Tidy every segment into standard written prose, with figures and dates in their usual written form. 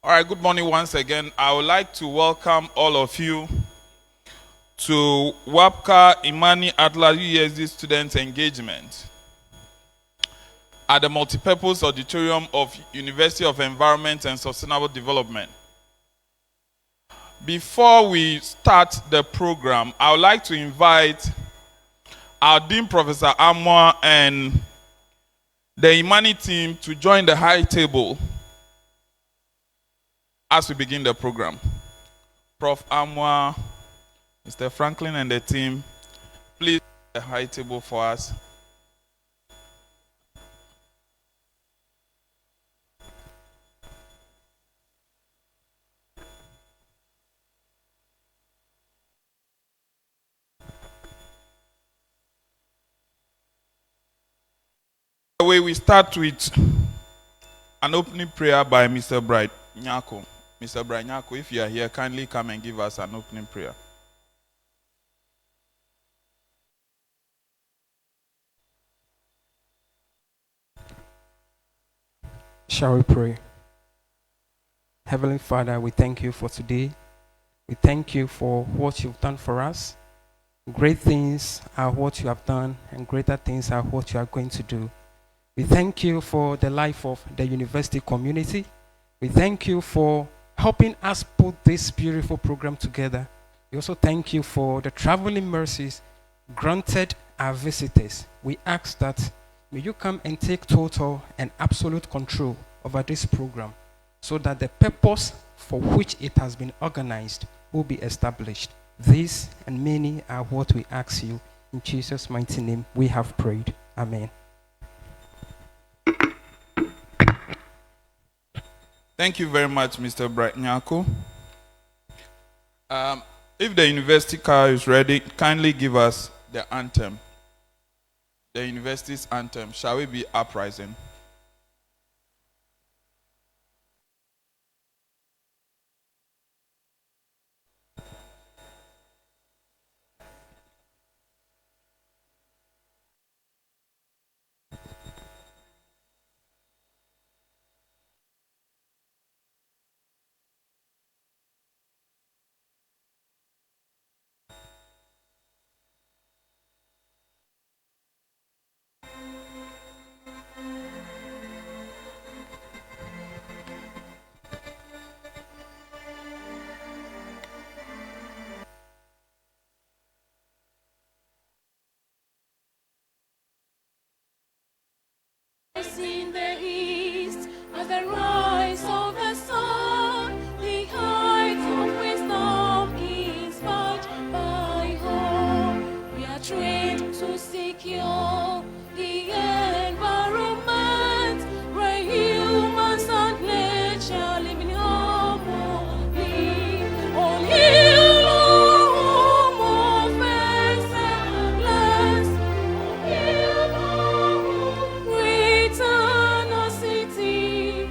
All right, good morning once again. I would like to welcome all of you to WAPCA IMANI Africa UESD Student Engagement at the Multipurpose Auditorium of University of Environment and Sustainable Development. Before we start the program, I would like to invite our Dean Professor Amwa and the IMANI team to join the high table as we begin the program. Prof. Amwa, Mr. Franklin and the team, please the high table for us. The way we start with an opening prayer by Mr. Bright Nyako. Mr. Bright Nyako, if you are here, kindly come and give us an opening prayer. Shall we pray? Heavenly Father, we thank you for today. We thank you for what you've done for us. Great things are what you have done, and greater things are what you are going to do. We thank you for the life of the university community. We thank you for helping us put this beautiful program together. We also thank you for the traveling mercies granted our visitors. We ask that may you come and take total and absolute control over this program so that the purpose for which it has been organized will be established. These and many are what we ask you. In Jesus' mighty name, we have prayed. Amen. Thank you very much, Mr. Bright Nyako. If the university car is ready, kindly give us the anthem. The university's anthem. Shall we be uprising? In the east, at the rise of the sun, the heights of wisdom inspired by hope. We are trained to secure the environment where humans and nature live in harmony. All hail, home of excellence. All hail, eternal city,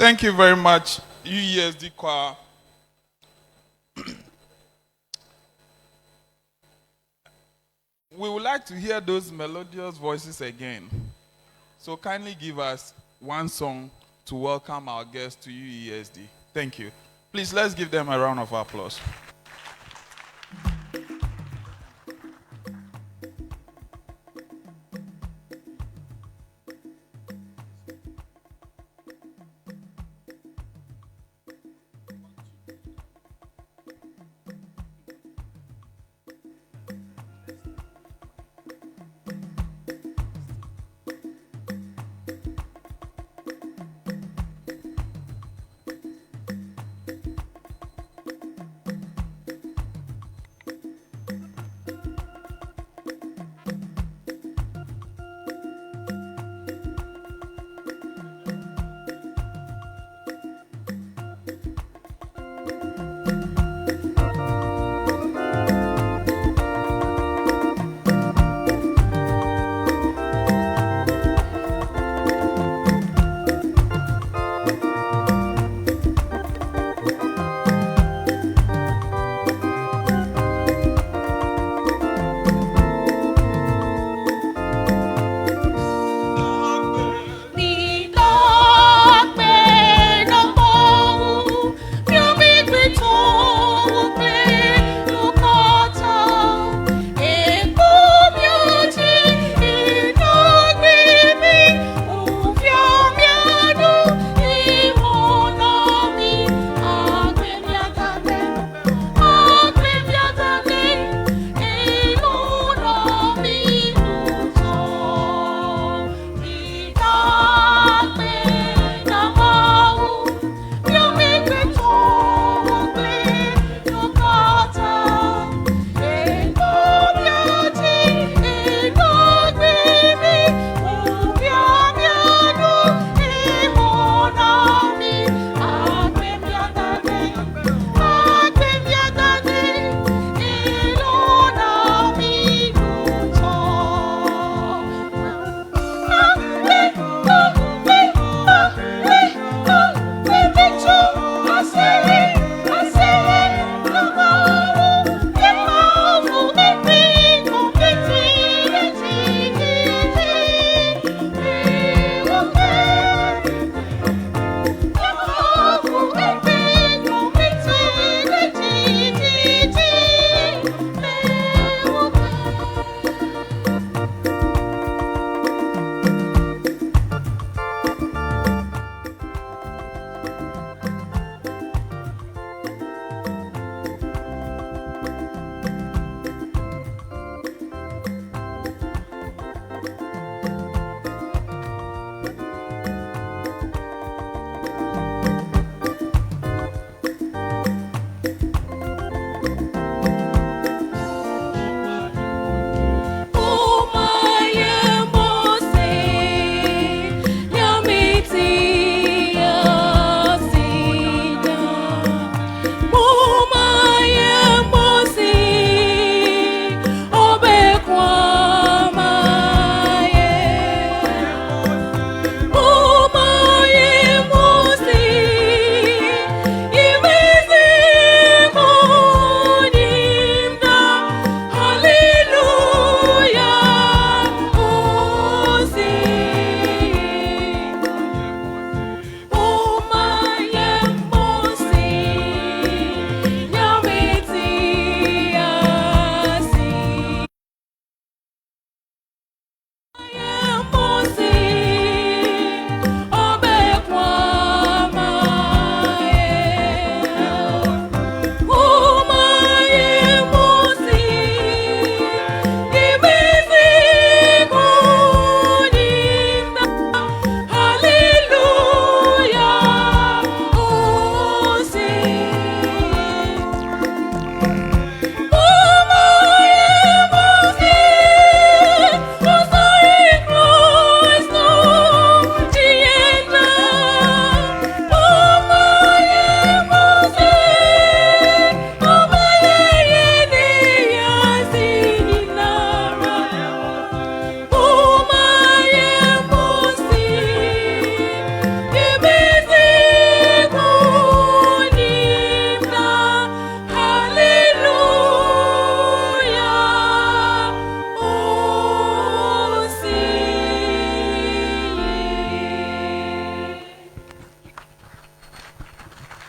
Thank you very much, UESD choir. We would like to hear those melodious voices again. So kindly give us one song to welcome our guests to UESD. Thank you. Please, let's give them a round of applause.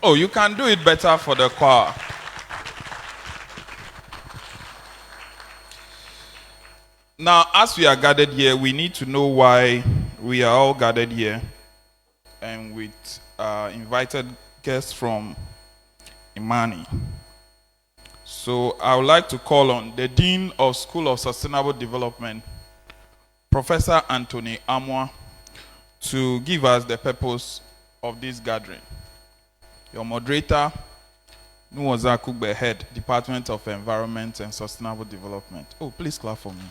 Oh, you can do it better for the choir. Now, as we are gathered here, we need to know why we are all gathered here, and with invited guests from IMANI. So I would like to call on the Dean of School of Sustainable Development, Professor Anthony Amwa, to give us the purpose of this gathering. Your moderator, Nuoza Kugbe, Head, Department of Environment and Sustainable Development. Oh, please clap for me.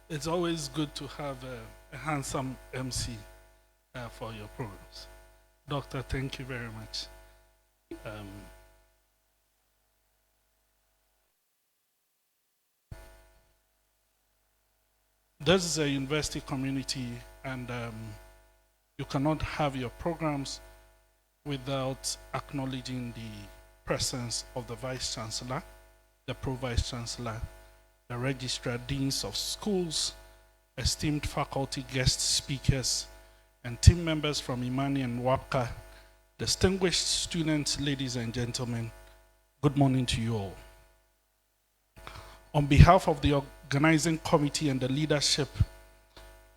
It's always good to have a handsome MC for your programs. Doctor, thank you very much. This is a university community, and you cannot have your programs without acknowledging the presence of the Vice Chancellor, the Pro-Vice Chancellor, the Registrar, Deans of Schools, esteemed faculty guest speakers, and team members from IMANI and WAPCA, distinguished students, ladies and gentlemen, good morning to you all. On behalf of the organizing committee and the leadership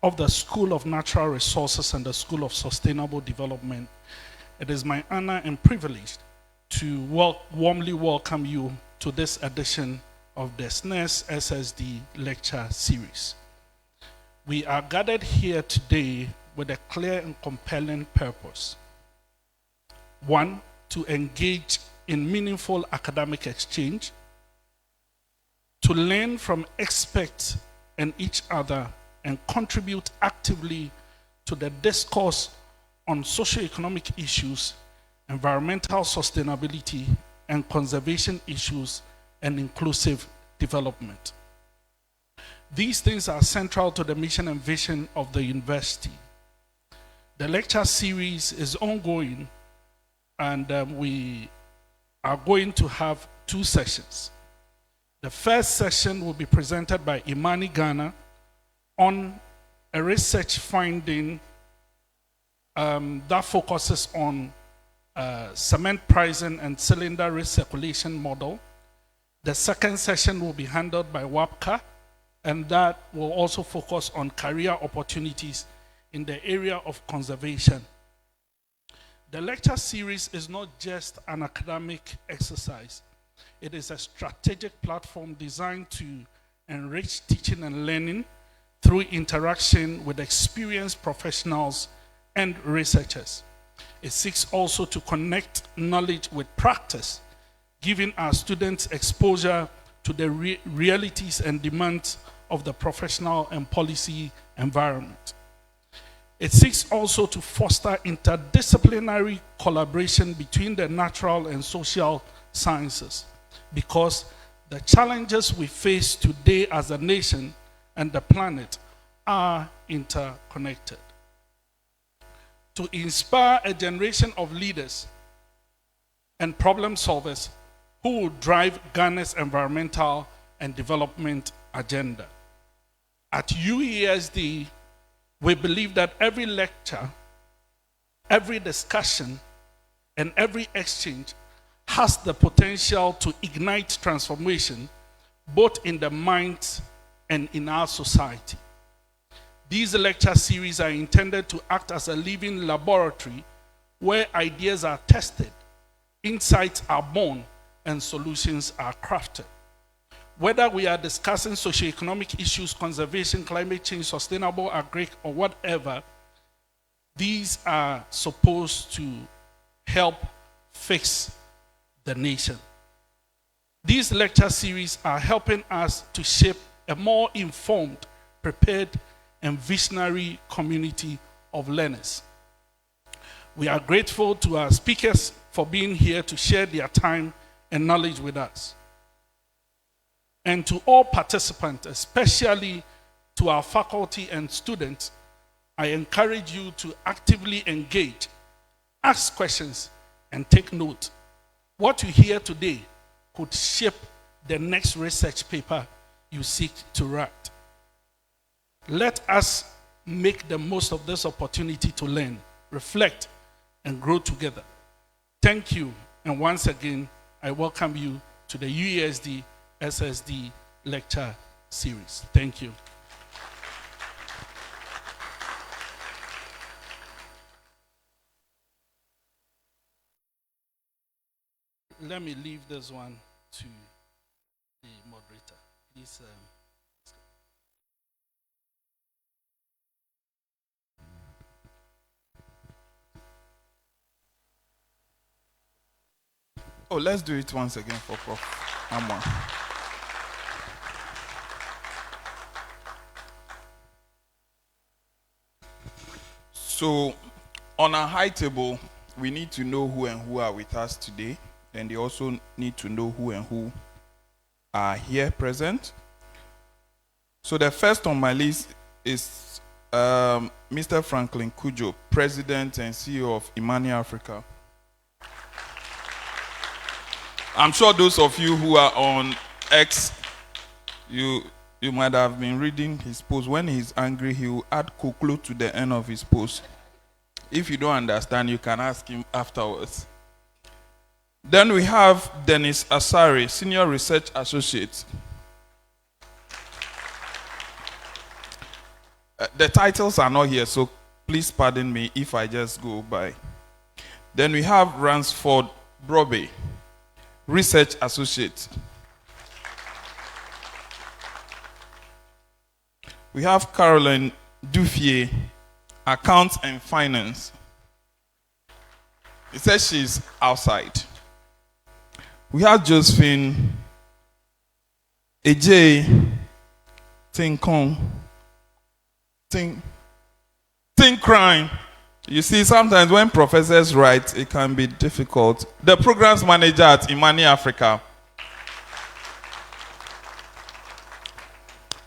of the School of Natural Resources and the School of Sustainable Development, it is my honor and privilege to warmly welcome you to this edition of the SNES SSD lecture series. We are gathered here today with a clear and compelling purpose. One, to engage in meaningful academic exchange, to learn from experts and each other and contribute actively to the discourse on socioeconomic issues, environmental sustainability, and conservation issues, and inclusive development. These things are central to the mission and vision of the university. The lecture series is ongoing, and we are going to have 2 sessions. The first session will be presented by IMANI Ghana on a research finding that focuses on cement pricing and cylinder recirculation model. The second session will be handled by WAPCA, and that will also focus on career opportunities in the area of conservation. The lecture series is not just an academic exercise. It is a strategic platform designed to enrich teaching and learning through interaction with experienced professionals and researchers. It seeks also to connect knowledge with practice, giving our students exposure to the realities and demands of the professional and policy environment. It seeks also to foster interdisciplinary collaboration between the natural and social sciences, because the challenges we face today as a nation and the planet are interconnected. To inspire a generation of leaders and problem solvers who will drive Ghana's environmental and development agenda. At UESD, we believe that every lecture, every discussion, and every exchange has the potential to ignite transformation, both in the minds and in our society. These lecture series are intended to act as a living laboratory where ideas are tested, insights are born, and solutions are crafted. Whether we are discussing socioeconomic issues, conservation, climate change, sustainable agri, or whatever, these are supposed to help fix the nation. These lecture series are helping us to shape a more informed, prepared, and visionary community of learners. We are grateful to our speakers for being here to share their time and knowledge with us. And to all participants, especially to our faculty and students, I encourage you to actively engage, ask questions, and take note. What you hear today could shape the next research paper you seek to write. Let us make the most of this opportunity to learn, reflect, and grow together. Thank you, and once again, I welcome you to the UESD SSD lecture series. Thank you. Let me leave this one to the moderator. Please. Oh, let's do it once again for Prof. Amwa. So, on a high table, we need to know who and who are with us today, and they also need to know who and who are here present. So the first on my list is Mr. Franklin Kujo, President and CEO of IMANI Africa. I'm sure those of you who are on X, you might have been reading his post. When he's angry, he will add Koklo to the end of his post. If you don't understand, you can ask him afterwards. Then we have Dennis Asari, Senior Research Associate. The titles are not here, so please pardon me if I just go by. Then we have Ransford Brobe, Research Associate. We have Caroline Duffier, Accounts and Finance. It says she's outside. We have Josephine Ej Tinkong. Think crime. You see, sometimes when professors write, it can be difficult. The programs manager at IMANI Africa.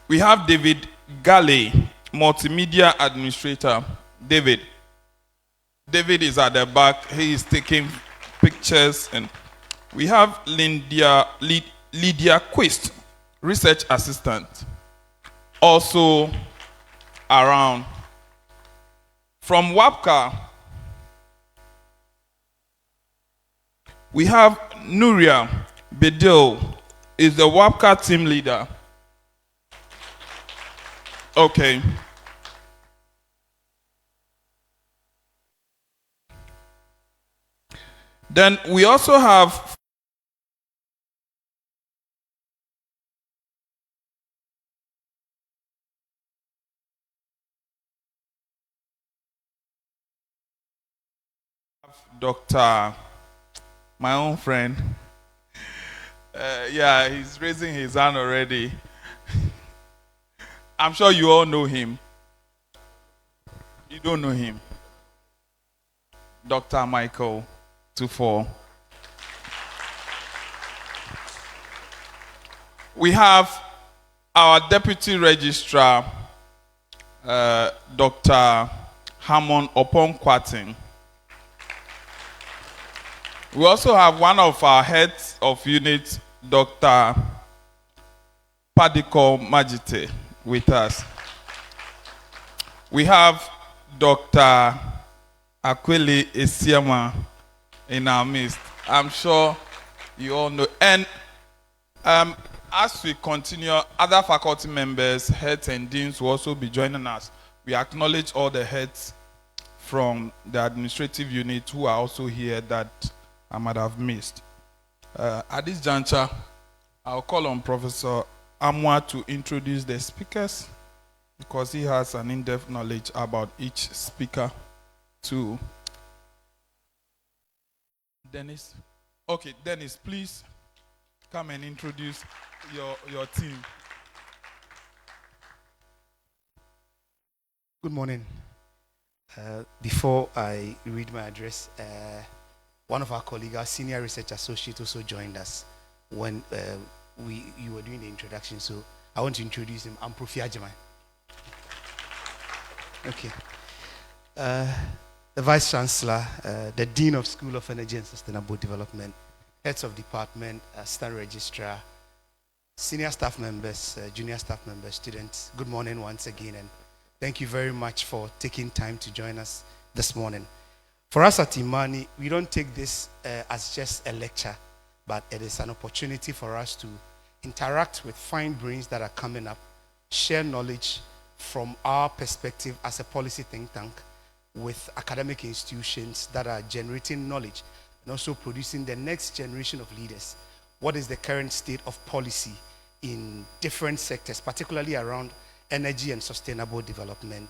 We have David Galley, multimedia administrator. David is at the back. He is taking pictures. And we have Lydia Quist, research assistant, also around. From WAPCA, we have Nuria Bedil, is the WAPCA team leader. Okay. Then we also have Dr. my own friend. Yeah, he's raising his hand already. I'm sure you all know him. You don't know him. Dr. Michael Tufo. We have our Deputy Registrar, Dr. Hammond Oponkwatin. We also have one of our heads of unit, Dr. Padiko Majite, with us. We have Dr. Akweli Esiama in our midst. I'm sure you all know. And as we continue, other faculty members, heads and deans will also be joining us. We acknowledge all the heads from the administrative unit who are also here that I might have missed. At this juncture, I'll call on Professor Amwa to introduce the speakers because he has an in-depth knowledge about each speaker too. Dennis? Okay, Dennis, please come and introduce your team. Good morning. Before I read my address, one of our colleagues, our senior research associate, also joined us when you were doing the introduction. So I want to introduce him. I'm Prof. Ajiman. Okay. The Vice Chancellor, the Dean of School of Energy and Sustainable Development, Heads of Department, Assistant Registrar, senior staff members, junior staff members, students, good morning once again, and thank you very much for taking time to join us this morning. For us at IMANI, we don't take this as just a lecture, but it is an opportunity for us to interact with fine brains that are coming up, share knowledge from our perspective as a policy think tank with academic institutions that are generating knowledge and also producing the next generation of leaders. What is the current state of policy in different sectors, particularly around energy and sustainable development?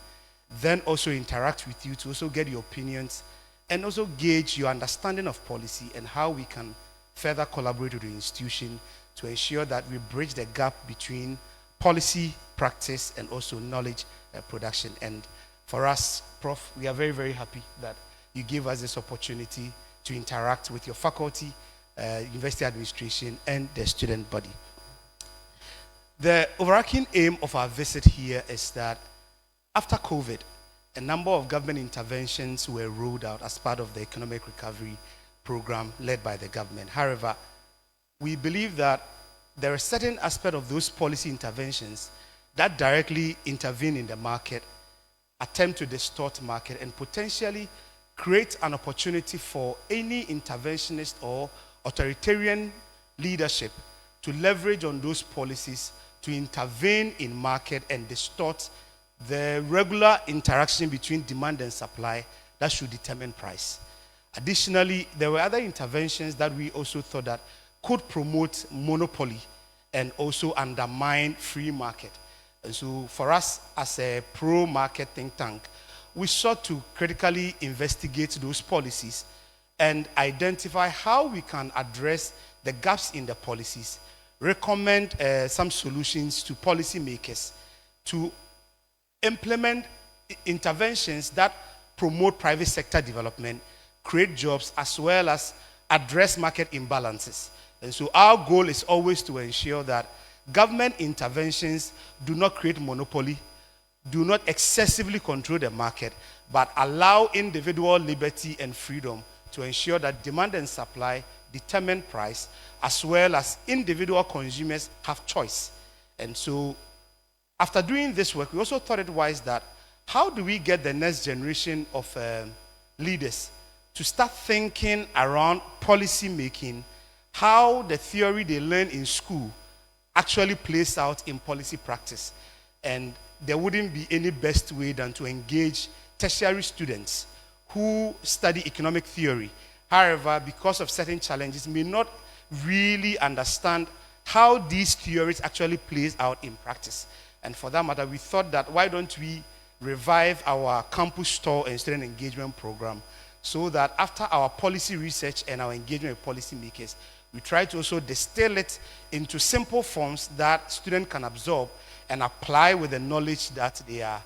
Then also interact with you to also get your opinions and also gauge your understanding of policy and how we can further collaborate with the institution to ensure that we bridge the gap between policy, practice, and also knowledge production. And for us, Prof, we are very, very happy that you gave us this opportunity to interact with your faculty, university administration, and the student body. The overarching aim of our visit here is that after COVID, a number of government interventions were rolled out as part of the economic recovery program led by the government. However, we believe that there are certain aspects of those policy interventions that directly intervene in the market, attempt to distort market, and potentially create an opportunity for any interventionist or authoritarian leadership to leverage on those policies to intervene in market and distort the regular interaction between demand and supply that should determine price. Additionally, there were other interventions that we also thought that could promote monopoly and also undermine free market. And so for us as a pro-market think tank, we sought to critically investigate those policies and identify how we can address the gaps in the policies, recommend some solutions to policymakers to implement interventions that promote private sector development, create jobs, as well as address market imbalances. And so our goal is always to ensure that government interventions do not create monopoly, do not excessively control the market, but allow individual liberty and freedom to ensure that demand and supply determine price, as well as individual consumers have choice. And so after doing this work, we also thought it wise that how do we get the next generation of leaders to start thinking around policy making, how the theory they learn in school actually plays out in policy practice. And there wouldn't be any best way than to engage tertiary students who study economic theory. However, because of certain challenges, may not really understand how these theories actually plays out in practice. And for that matter, we thought that why don't we revive our campus store and student engagement program so that after our policy research and our engagement with policymakers, we try to also distill it into simple forms that students can absorb and apply with the knowledge that they are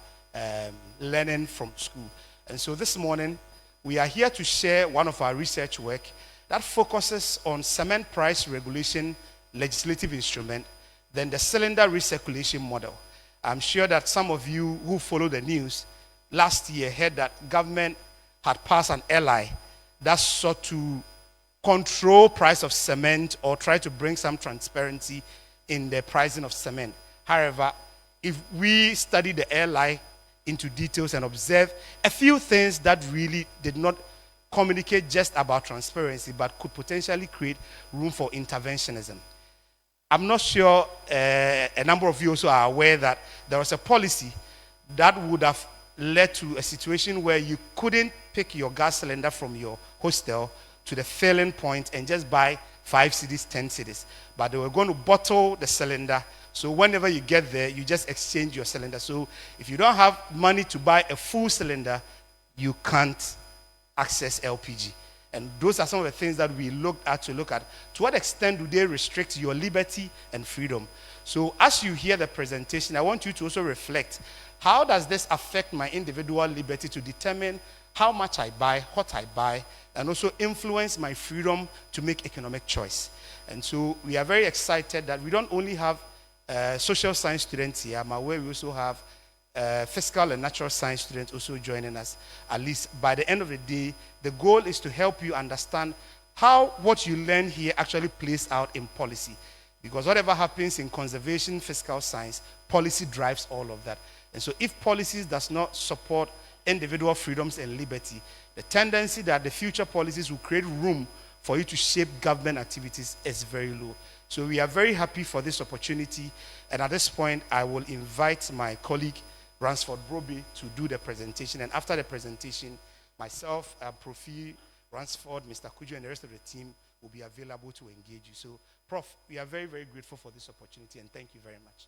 learning from school. And so this morning, we are here to share one of our research work that focuses on cement price regulation legislative instrument, then the cylinder recirculation model. I'm sure that some of you who follow the news last year heard that government had passed an LI that sought to control price of cement or try to bring some transparency in the pricing of cement. However, if we study the LI into details and observe a few things that really did not communicate just about transparency but could potentially create room for interventionism. I'm not sure a number of you also are aware that there was a policy that would have led to a situation where you couldn't pick your gas cylinder from your hostel to the filling point and just buy 5 cedis, 10 cedis. But they were going to bottle the cylinder. So whenever you get there, you just exchange your cylinder. So if you don't have money to buy a full cylinder, you can't access LPG. And those are some of the things that we looked at to look at. To what extent do they restrict your liberty and freedom? So as you hear the presentation, I want you to also reflect, how does this affect my individual liberty to determine how much I buy, what I buy, and also influence my freedom to make economic choice? And so we are very excited that we don't only have social science students here. I'm aware we also have physical and natural science students also joining us. At least by the end of the day, the goal is to help you understand how what you learn here actually plays out in policy. Because whatever happens in conservation, fiscal science, policy drives all of that. And so if policies does not support individual freedoms and liberty, the tendency that the future policies will create room for you to shape government activities is very low. So we are very happy for this opportunity. And at this point, I will invite my colleague, Ransford Broby, to do the presentation. And after the presentation, myself, Profi, Ransford, Mr. Kujo, and the rest of the team will be available to engage you. So, Prof, we are very, very grateful for this opportunity, and thank you very much.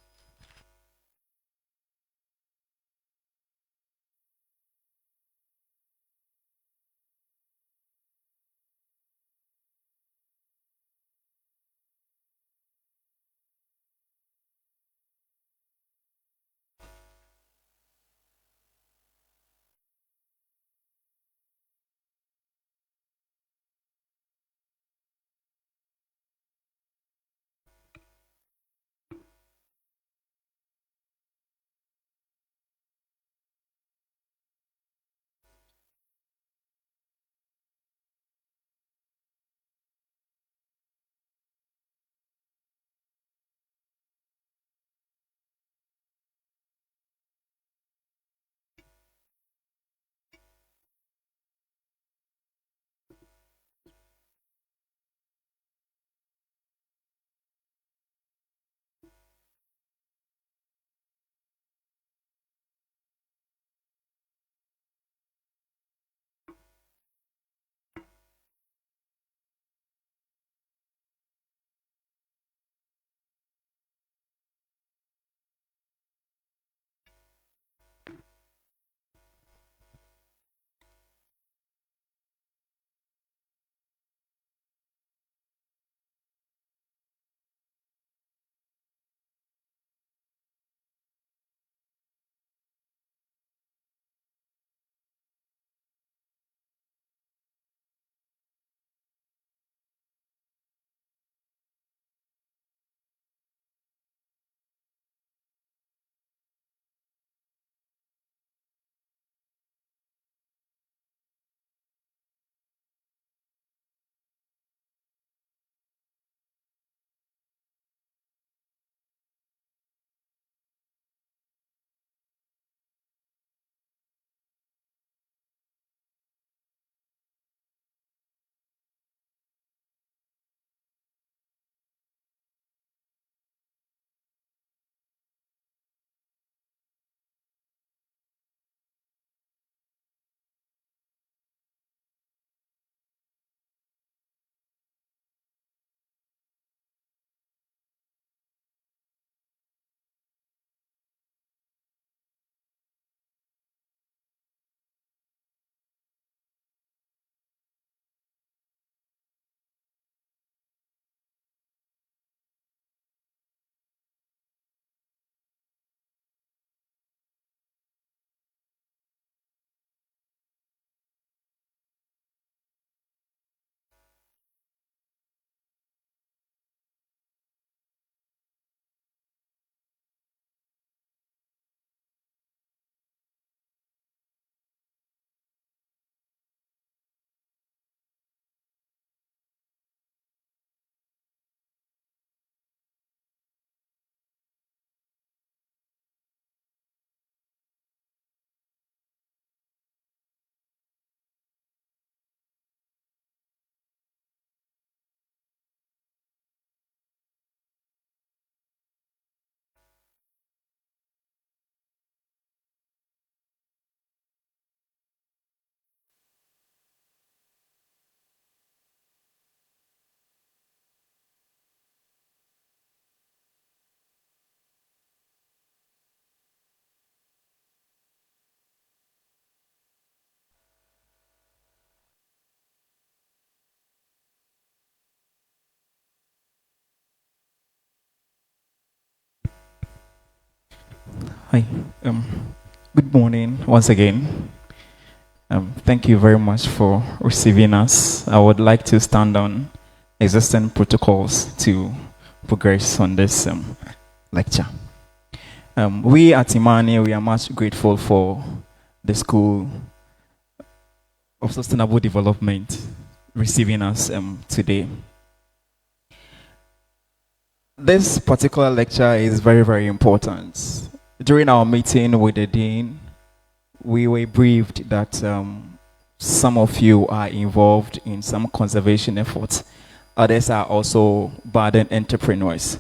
Hi. Good morning once again. Thank you very much for receiving us. I would like to stand on existing protocols to progress on this lecture. We at IMANI, we are much grateful for the School of Sustainable Development receiving us today. This particular lecture is very, very important. During our meeting with the dean, we were briefed that some of you are involved in some conservation efforts. Others are also budding entrepreneurs.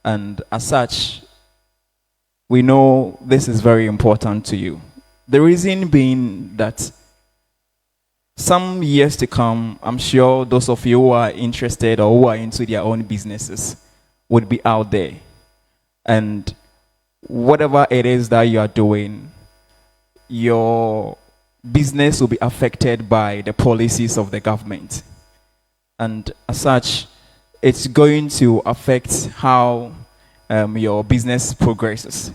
And as such, we know this is very important to you. The reason being that some years to come, I'm sure those of you who are interested or who are into their own businesses would be out there. And whatever it is that you are doing, your business will be affected by the policies of the government. And as such, it's going to affect how your business progresses.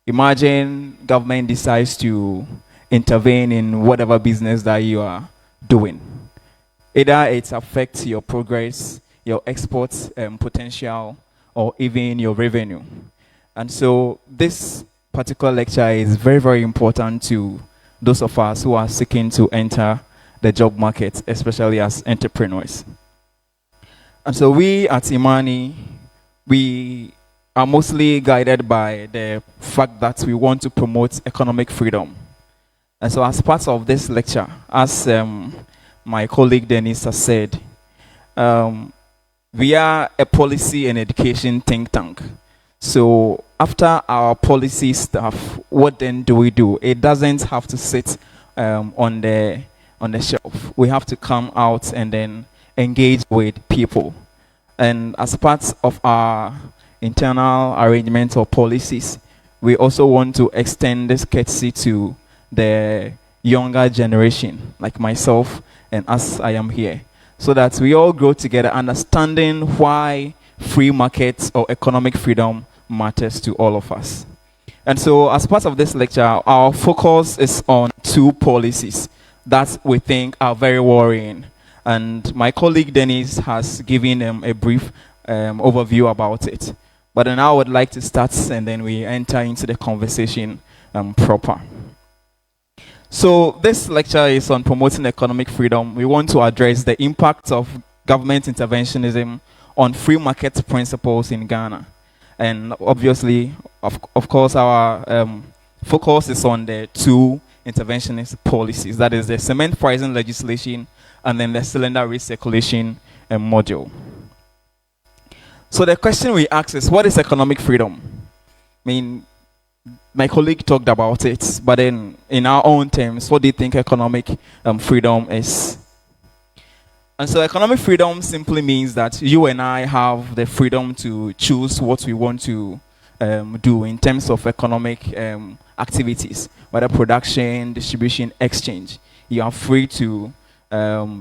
Imagine government decides to intervene in whatever business that you are doing. Either it affects your progress, your export potential, or even your revenue. And so this particular lecture is very, very important to those of us who are seeking to enter the job market, especially as entrepreneurs. And so we at IMANI, we are mostly guided by the fact that we want to promote economic freedom. And so as part of this lecture, as my colleague Dennis has said, we are a policy and education think tank. So after our policy stuff, what then do we do? It doesn't have to sit on the shelf. We have to come out and then engage with people. And as part of our internal arrangements or policies, we also want to extend this courtesy to the younger generation, like myself and as I am here, so that we all grow together understanding why free markets or economic freedom matters to all of us. And so as part of this lecture, our focus is on two policies that we think are very worrying. And my colleague Dennis has given a brief overview about it. But then I would like to start and then we enter into the conversation proper. So this lecture is on promoting economic freedom. We want to address the impact of government interventionism on free market principles in Ghana. And obviously, of course, our focus is on the two interventionist policies. That is the cement pricing legislation and then the cylinder recirculation model. So the question we ask is, what is economic freedom? I mean, my colleague talked about it, but then in our own terms, what do you think economic freedom is? And so economic freedom simply means that you and I have the freedom to choose what we want to do in terms of economic activities, whether production, distribution, exchange. You are free to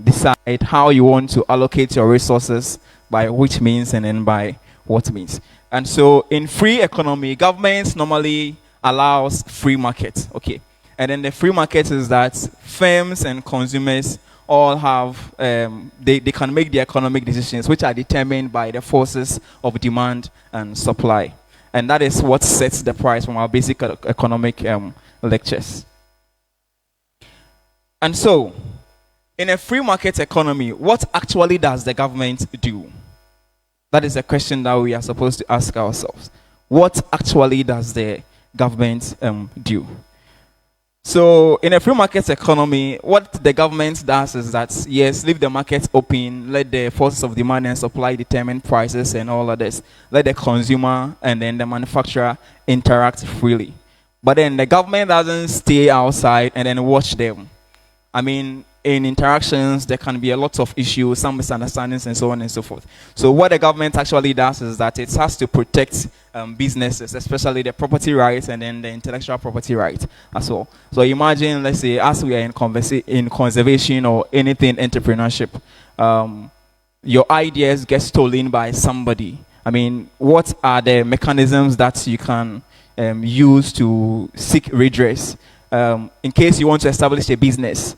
decide how you want to allocate your resources, by which means and then by what means. And so in free economy, governments normally allows free market, okay? And then the free market is that firms and consumers all have, they can make the economic decisions which are determined by the forces of demand and supply. And that is what sets the price from our basic economic lectures. And so, in a free market economy, what actually does the government do? That is a question that we are supposed to ask ourselves. What actually does the government do? So in a free market economy, what the government does is that, yes, leave the market open, let the forces of demand and supply determine prices and all of this. Let the consumer and then the manufacturer interact freely. But then the government doesn't stay outside and then watch them. I mean, in interactions, there can be a lot of issues, some misunderstandings, and so on and so forth. So what the government actually does is that it has to protect businesses, especially the property rights and then the intellectual property right as well. So imagine, let's say, as we are in conservation or anything entrepreneurship, your ideas get stolen by somebody. I mean, what are the mechanisms that you can use to seek redress? In case you want to establish a business,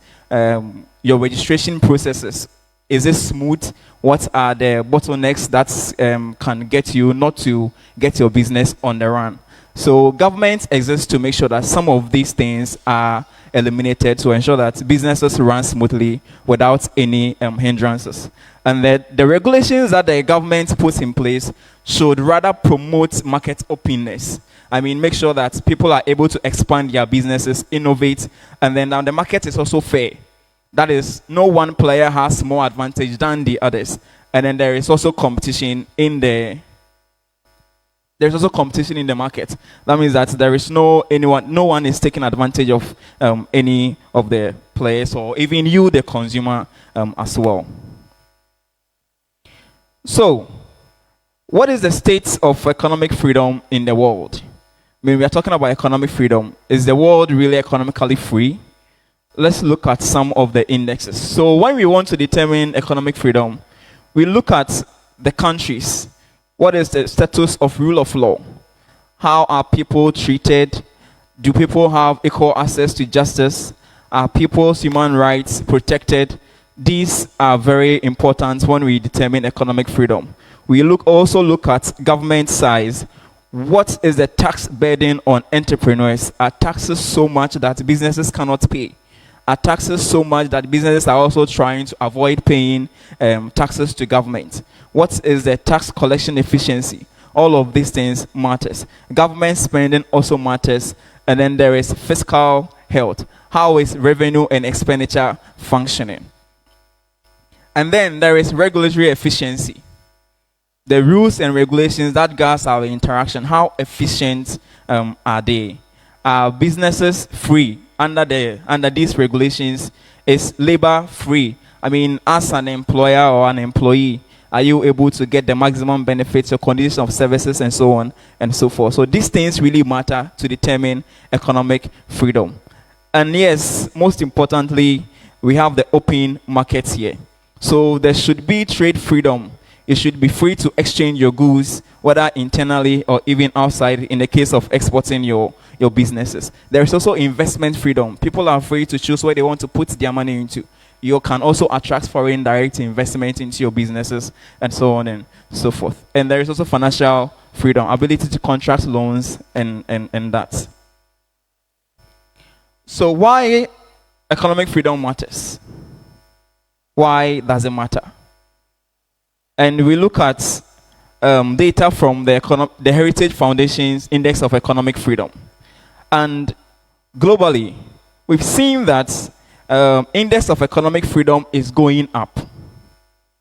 your registration processes, is it smooth? What are the bottlenecks that can get you not to get your business on the run? So government exists to make sure that some of these things are eliminated to ensure that businesses run smoothly without any hindrances. And that the regulations that the government puts in place should rather promote market openness. I mean, make sure that people are able to expand their businesses, innovate, and then the market is also fair. That is, no one player has more advantage than the others. And then there is also competition in the market. That means that there is no one is taking advantage of any of the players, or even you, the consumer, as well. So, what is the state of economic freedom in the world? When we are talking about economic freedom, is the world really economically free? Let's look at some of the indexes. So when we want to determine economic freedom, we look at the countries. What is the status of rule of law? How are people treated? Do people have equal access to justice? Are people's human rights protected? These are very important when we determine economic freedom. We also look at government size. What is the tax burden on entrepreneurs? Are taxes so much that businesses cannot pay? Are taxes so much that businesses are also trying to avoid paying taxes to government? What is the tax collection efficiency? All of these things matters. Government spending also matters. And then there is fiscal health. How is revenue and expenditure functioning? And then there is regulatory efficiency. The rules and regulations that guide our interaction, how efficient are they? Are businesses free under these regulations? Is labor free? I mean, as an employer or an employee, are you able to get the maximum benefits or conditions of services and so on and so forth? So these things really matter to determine economic freedom. And yes, most importantly, we have the open markets here. So there should be trade freedom. You should be free to exchange your goods, whether internally or even outside, in the case of exporting your businesses. There is also investment freedom. People are free to choose where they want to put their money into. You can also attract foreign direct investment into your businesses and so on and so forth. And there is also financial freedom, ability to contract loans and that. So why economic freedom matters? Why does it matter? And we look at data from the Heritage Foundation's Index of Economic Freedom. And globally, we've seen that Index of Economic Freedom is going up.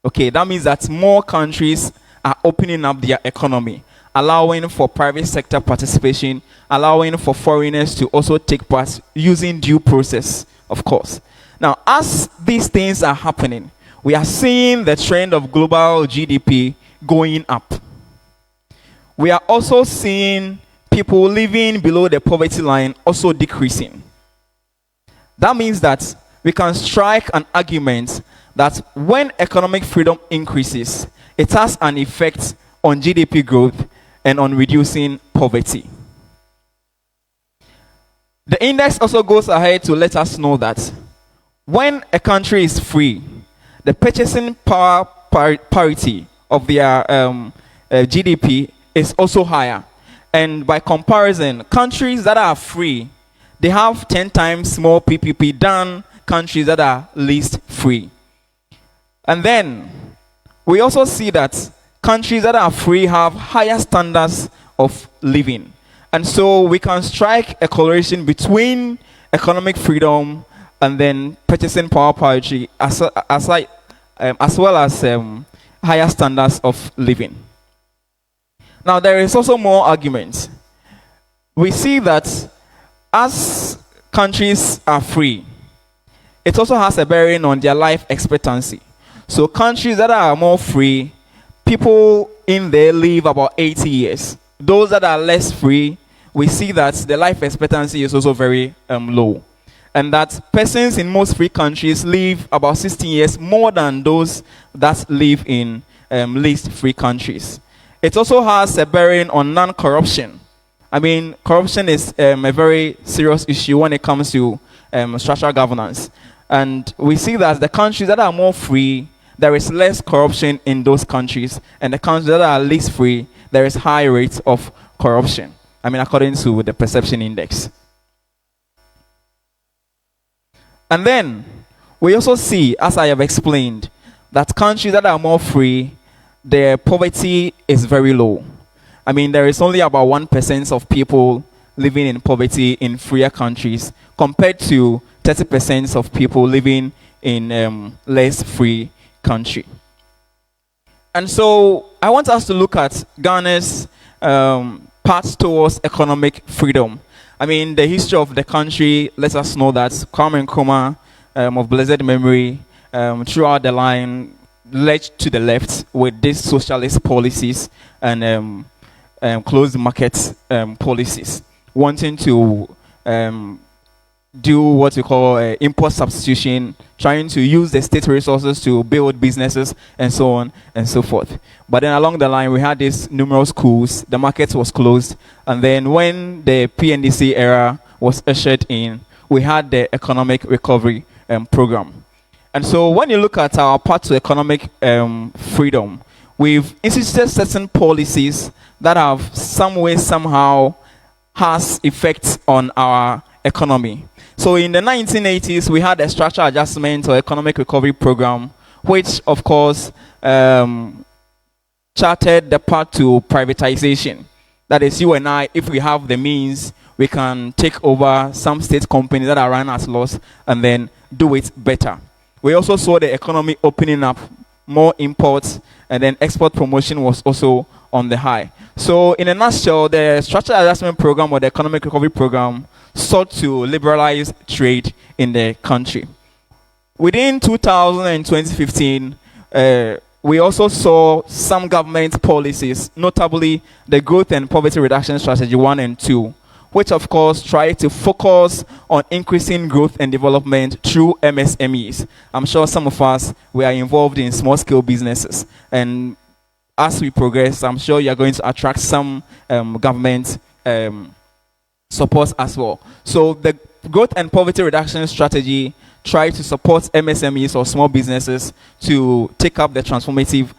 Okay, that means that more countries are opening up their economy, allowing for private sector participation, allowing for foreigners to also take part using due process, of course. Now, as these things are happening, we are seeing the trend of global GDP going up. We are also seeing people living below the poverty line also decreasing. That means that we can strike an argument that when economic freedom increases, it has an effect on GDP growth and on reducing poverty. The index also goes ahead to let us know that when a country is free, the purchasing power parity of their GDP is also higher. And by comparison, countries that are free, they have 10 times more PPP than countries that are least free. And then we also see that countries that are free have higher standards of living. And so we can strike a correlation between economic freedom and then purchasing power parity as well as higher standards of living. Now, there is also more arguments. We see that as countries are free, it also has a bearing on their life expectancy. So countries that are more free, people in there live about 80 years. Those that are less free, we see that the life expectancy is also very low. And that persons in most free countries live about 16 years more than those that live in least free countries. It also has a bearing on non-corruption. I mean, corruption is a very serious issue when it comes to structural governance. And we see that the countries that are more free, there is less corruption in those countries. And the countries that are least free, there is high rates of corruption. I mean, according to the perception index. And then we also see, as I have explained, that countries that are more free, their poverty is very low. I mean, there is only about 1% of people living in poverty in freer countries compared to 30% of people living in less free country. And so I want us to look at Ghana's path towards economic freedom. I mean, the history of the country lets us know that Kwame Nkrumah, of blessed memory, throughout the line, led to the left with these socialist policies and closed market policies, wanting to do what we call import substitution, trying to use the state resources to build businesses and so on and so forth. But then along the line, we had these numerous coups, the market was closed, and then when the PNDC era was ushered in, we had the economic recovery program. And so when you look at our path to economic freedom, we've instituted certain policies that have some way, somehow, has effects on our economy. So in the 1980s, we had a structural adjustment or economic recovery program, which of course charted the path to privatization. That is, you and I, if we have the means, we can take over some state companies that are run at loss and then do it better. We also saw the economy opening up, more imports, and then export promotion was also on the high. So in a nutshell, the structural adjustment program or the economic recovery program sought to liberalize trade in the country. Within 2000 and 2015, we also saw some government policies, notably the Growth and Poverty Reduction Strategy 1 and 2, which of course try to focus on increasing growth and development through MSMEs. I'm sure some of us, we are involved in small-scale businesses, and as we progress, I'm sure you're going to attract some government support as well. So the Growth and Poverty Reduction Strategy tries to support MSMEs or small businesses to take up the transformative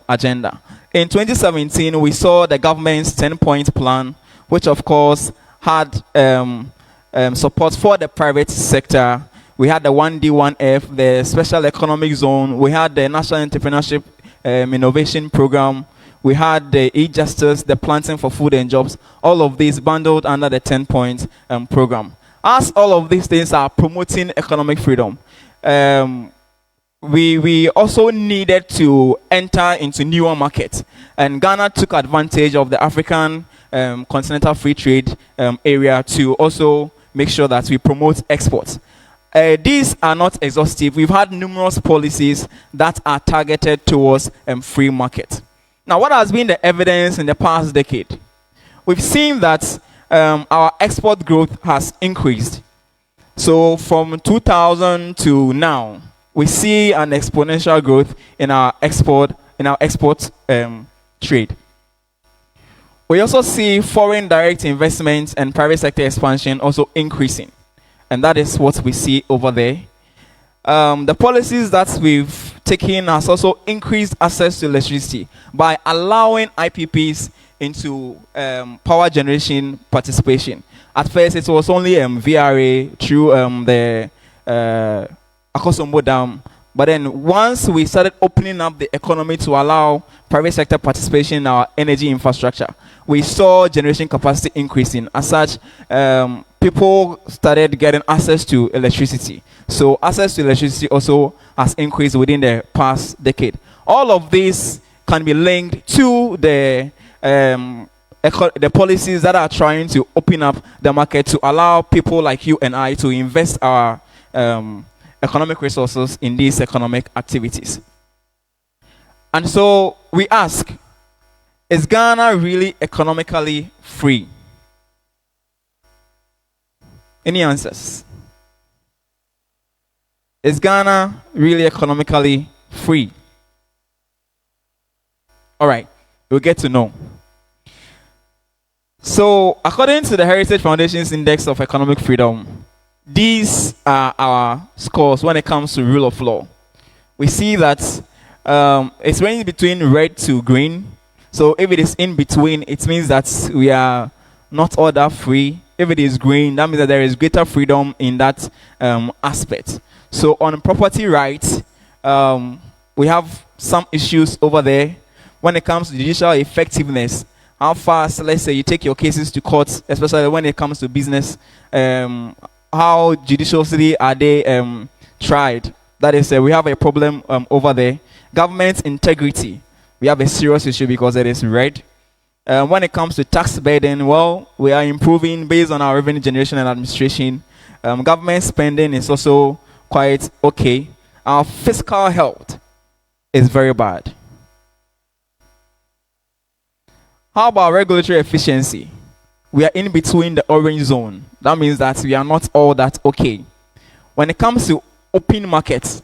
agenda. In 2017, we saw the government's 10-point plan, which of course had support for the private sector. We had the 1D, 1F, the Special Economic Zone. We had the National Entrepreneurship Innovation Program. We had the e-justice, the planting for food and jobs, all of these bundled under the 10-point program. As all of these things are promoting economic freedom, we also needed to enter into newer markets. And Ghana took advantage of the African continental free trade area to also make sure that we promote exports. These are not exhaustive. We've had numerous policies that are targeted towards free market. Now, what has been the evidence in the past decade? We've seen that our export growth has increased. So from 2000 to now, we see an exponential growth in our export trade. We also see foreign direct investments and private sector expansion also increasing. And that is what we see over there. The policies that we've taken has also increased access to electricity by allowing IPPs into power generation participation. At first, it was only VRA through the Akosombo Dam. But then once we started opening up the economy to allow private sector participation in our energy infrastructure, we saw generation capacity increasing. As such, people started getting access to electricity. So access to electricity also has increased within the past decade. All of this can be linked to the policies that are trying to open up the market to allow people like you and I to invest our economic resources in these economic activities. And so we ask, is Ghana really economically free? Any answers? Is Ghana really economically free? All right, we'll get to know. So, according to the Heritage Foundation's Index of Economic Freedom, these are our scores when it comes to rule of law. We see that it's ranging between red to green. So if it is in between, it means that we are not all that free. If it is green, that means that there is greater freedom in that aspect. So on property rights, we have some issues over there. When it comes to judicial effectiveness, how fast, let's say, you take your cases to court, especially when it comes to business, how judiciously are they tried? That is, we have a problem over there. Government integrity, we have a serious issue because it is red. When it comes to tax burden, well, we are improving based on our revenue generation and administration. Government spending is also quite okay. Our fiscal health is very bad. How about regulatory efficiency? We are in between the orange zone. That means that we are not all that okay. When it comes to open markets,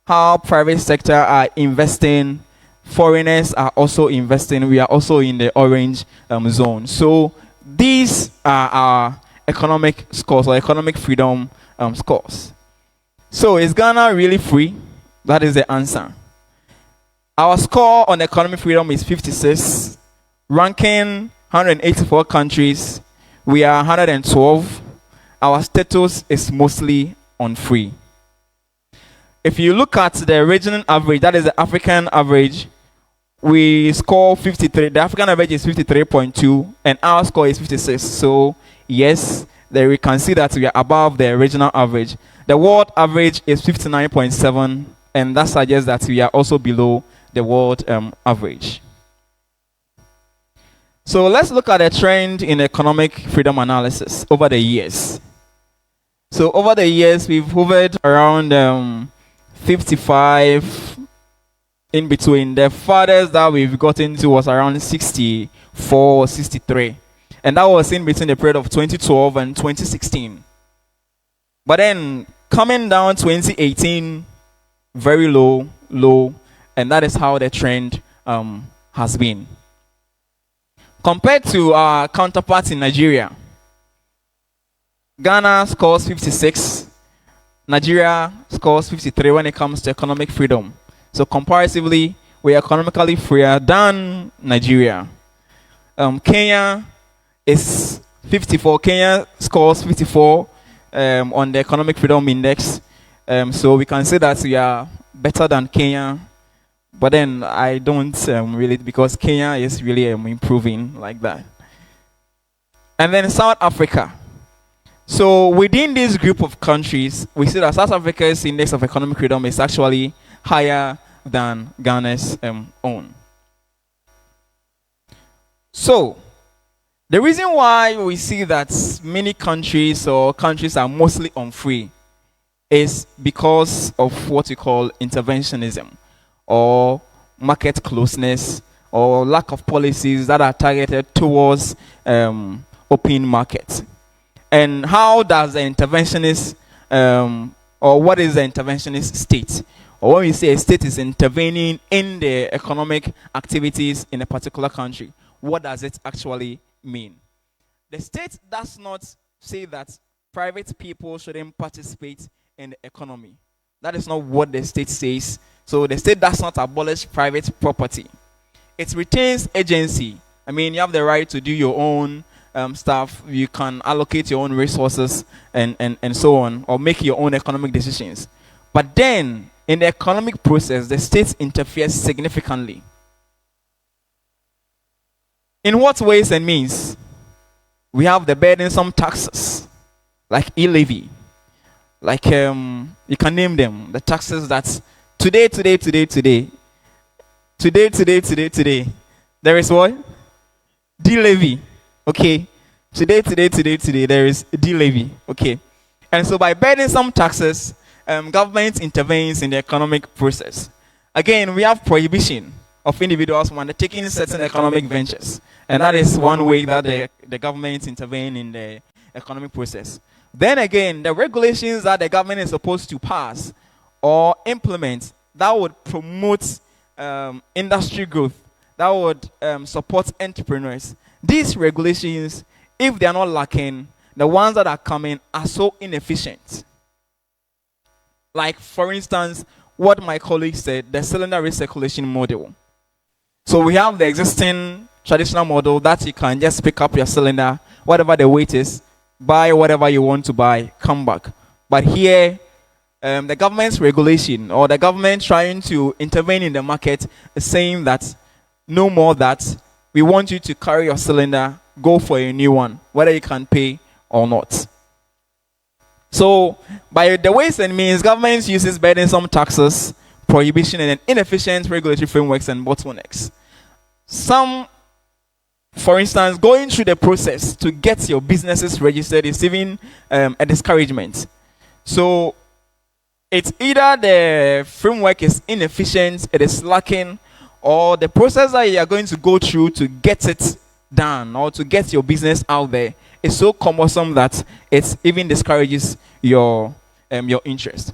how private sector are investing, foreigners are also investing, we are also in the orange zone. So these are our economic scores or economic freedom scores. So is Ghana really free? That is the answer. Our score on economic freedom is 56, ranking 184 countries. We are 112. Our status is mostly on free. If you look at the regional average, that is the African average, we score 53. The African average is 53.2 and our score is 56. So yes, there we can see that we are above the regional average. The world average is 59.7 and that suggests that we are also below the world average. So let's look at the trend in economic freedom analysis over the years. So over the years, we've hovered around 55 in between. The farthest that we've gotten to was around 64, 63. And that was in between the period of 2012 and 2016. But then coming down 2018, very low, and that is how the trend has been. Compared to our counterparts in Nigeria, Ghana scores 56, Nigeria scores 53 when it comes to economic freedom. So comparatively, we are economically freer than Nigeria. Kenya is 54. Kenya scores 54 on the economic freedom index. So we can say that we are better than Kenya. But then I don't really, because Kenya is really improving like that. And then South Africa. So within this group of countries, we see that South Africa's index of economic freedom is actually higher than Ghana's own. So the reason why we see that many countries or countries are mostly unfree is because of what we call interventionism, or market closeness, or lack of policies that are targeted towards open markets. And how does the interventionist, or what is the interventionist state? Or when we say a state is intervening in the economic activities in a particular country, what does it actually mean? The state does not say that private people shouldn't participate in the economy. That is not what the state says. So the state does not abolish private property. It retains agency. I mean, you have the right to do your own stuff. You can allocate your own resources and so on, or make your own economic decisions. But then, in the economic process, the state interferes significantly. In what ways and means? We have the burdensome taxes, like e-levy. Like, you can name them, the taxes that today, there is what? D-levy. Okay. Today, there is D-levy. Okay. And so by burdensome taxes, government intervenes in the economic process. Again, we have prohibition of individuals from undertaking certain economic ventures. And that is one way that the government intervene in the economic process. Then again, the regulations that the government is supposed to pass or implement that would promote industry growth, that would support entrepreneurs. These regulations, if they are not lacking, the ones that are coming are so inefficient. Like, for instance, what my colleague said, the Cylinder Recirculation Model. So we have the existing traditional model that you can just pick up your cylinder, whatever the weight is, buy whatever you want to buy, come back. But here, the government's regulation or the government trying to intervene in the market is saying that no more that we want you to carry your cylinder, go for a new one, whether you can pay or not. So, by the ways and means, government uses burdensome taxes, prohibition, and inefficient regulatory frameworks and bottlenecks. Some, for instance, going through the process to get your businesses registered is even a discouragement. So, it's either the framework is inefficient, it is lacking, or the process that you are going to go through to get it done or to get your business out there is so cumbersome that it even discourages your interest.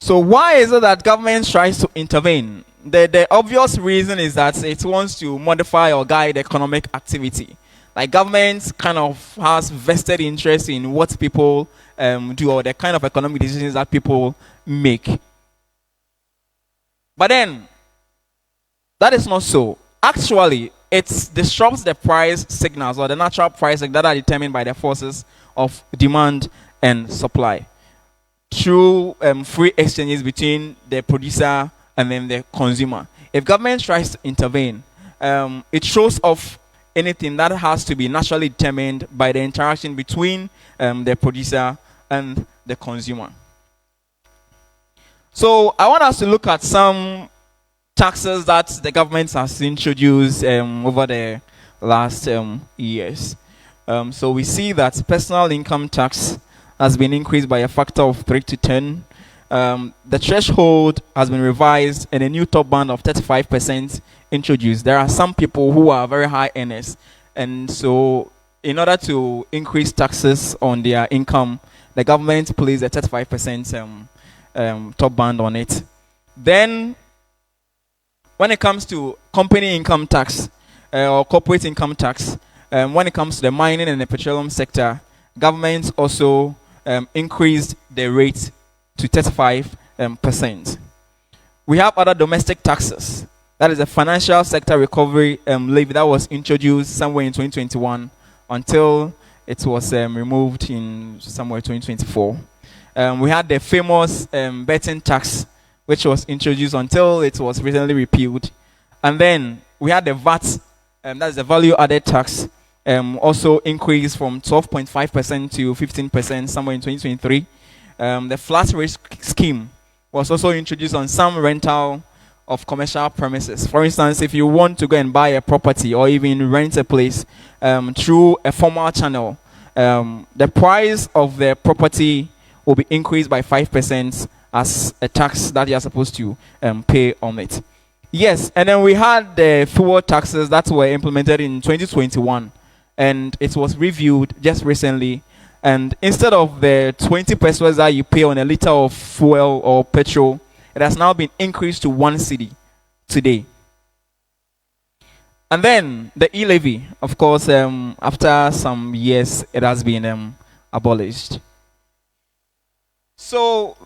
So why is it that government tries to intervene? The obvious reason is that it wants to modify or guide economic activity. Like government kind of has vested interest in what people do or the kind of economic decisions that people make. But then, that is not so. Actually, it disrupts the price signals or the natural prices that are determined by the forces of demand and supply through free exchanges between the producer and then the consumer. If government tries to intervene, it throws off anything that has to be naturally determined by the interaction between the producer and the consumer. So I want us to look at some taxes that the government has introduced over the last years. So we see that personal income tax has been increased by a factor of 3 to 10. The threshold has been revised and a new top band of 35% introduced. There are some people who are very high earners, and so in order to increase taxes on their income, the government placed a 35% top band on it. Then, when it comes to company income tax or corporate income tax, when it comes to the mining and the petroleum sector, government also increased the rate to 35%. We have other domestic taxes. That is a financial sector recovery levy that was introduced somewhere in 2021 until it was removed in somewhere 2024. We had the famous betting tax, which was introduced until it was recently repealed. And then we had the VAT, that is the value added tax, also increased from 12.5% to 15% somewhere in 2023. The flat rate scheme was also introduced on some rental of commercial premises. For instance, if you want to go and buy a property or even rent a place through a formal channel, the price of the property will be increased by 5% as a tax that you are supposed to pay on it. Yes, and then we had the fuel taxes that were implemented in 2021, and it was reviewed just recently. And instead of the 20 pesos that you pay on a liter of fuel or petrol, it has now been increased to 1 cedi today. And then the e-levy, of course, after some years, it has been abolished. So,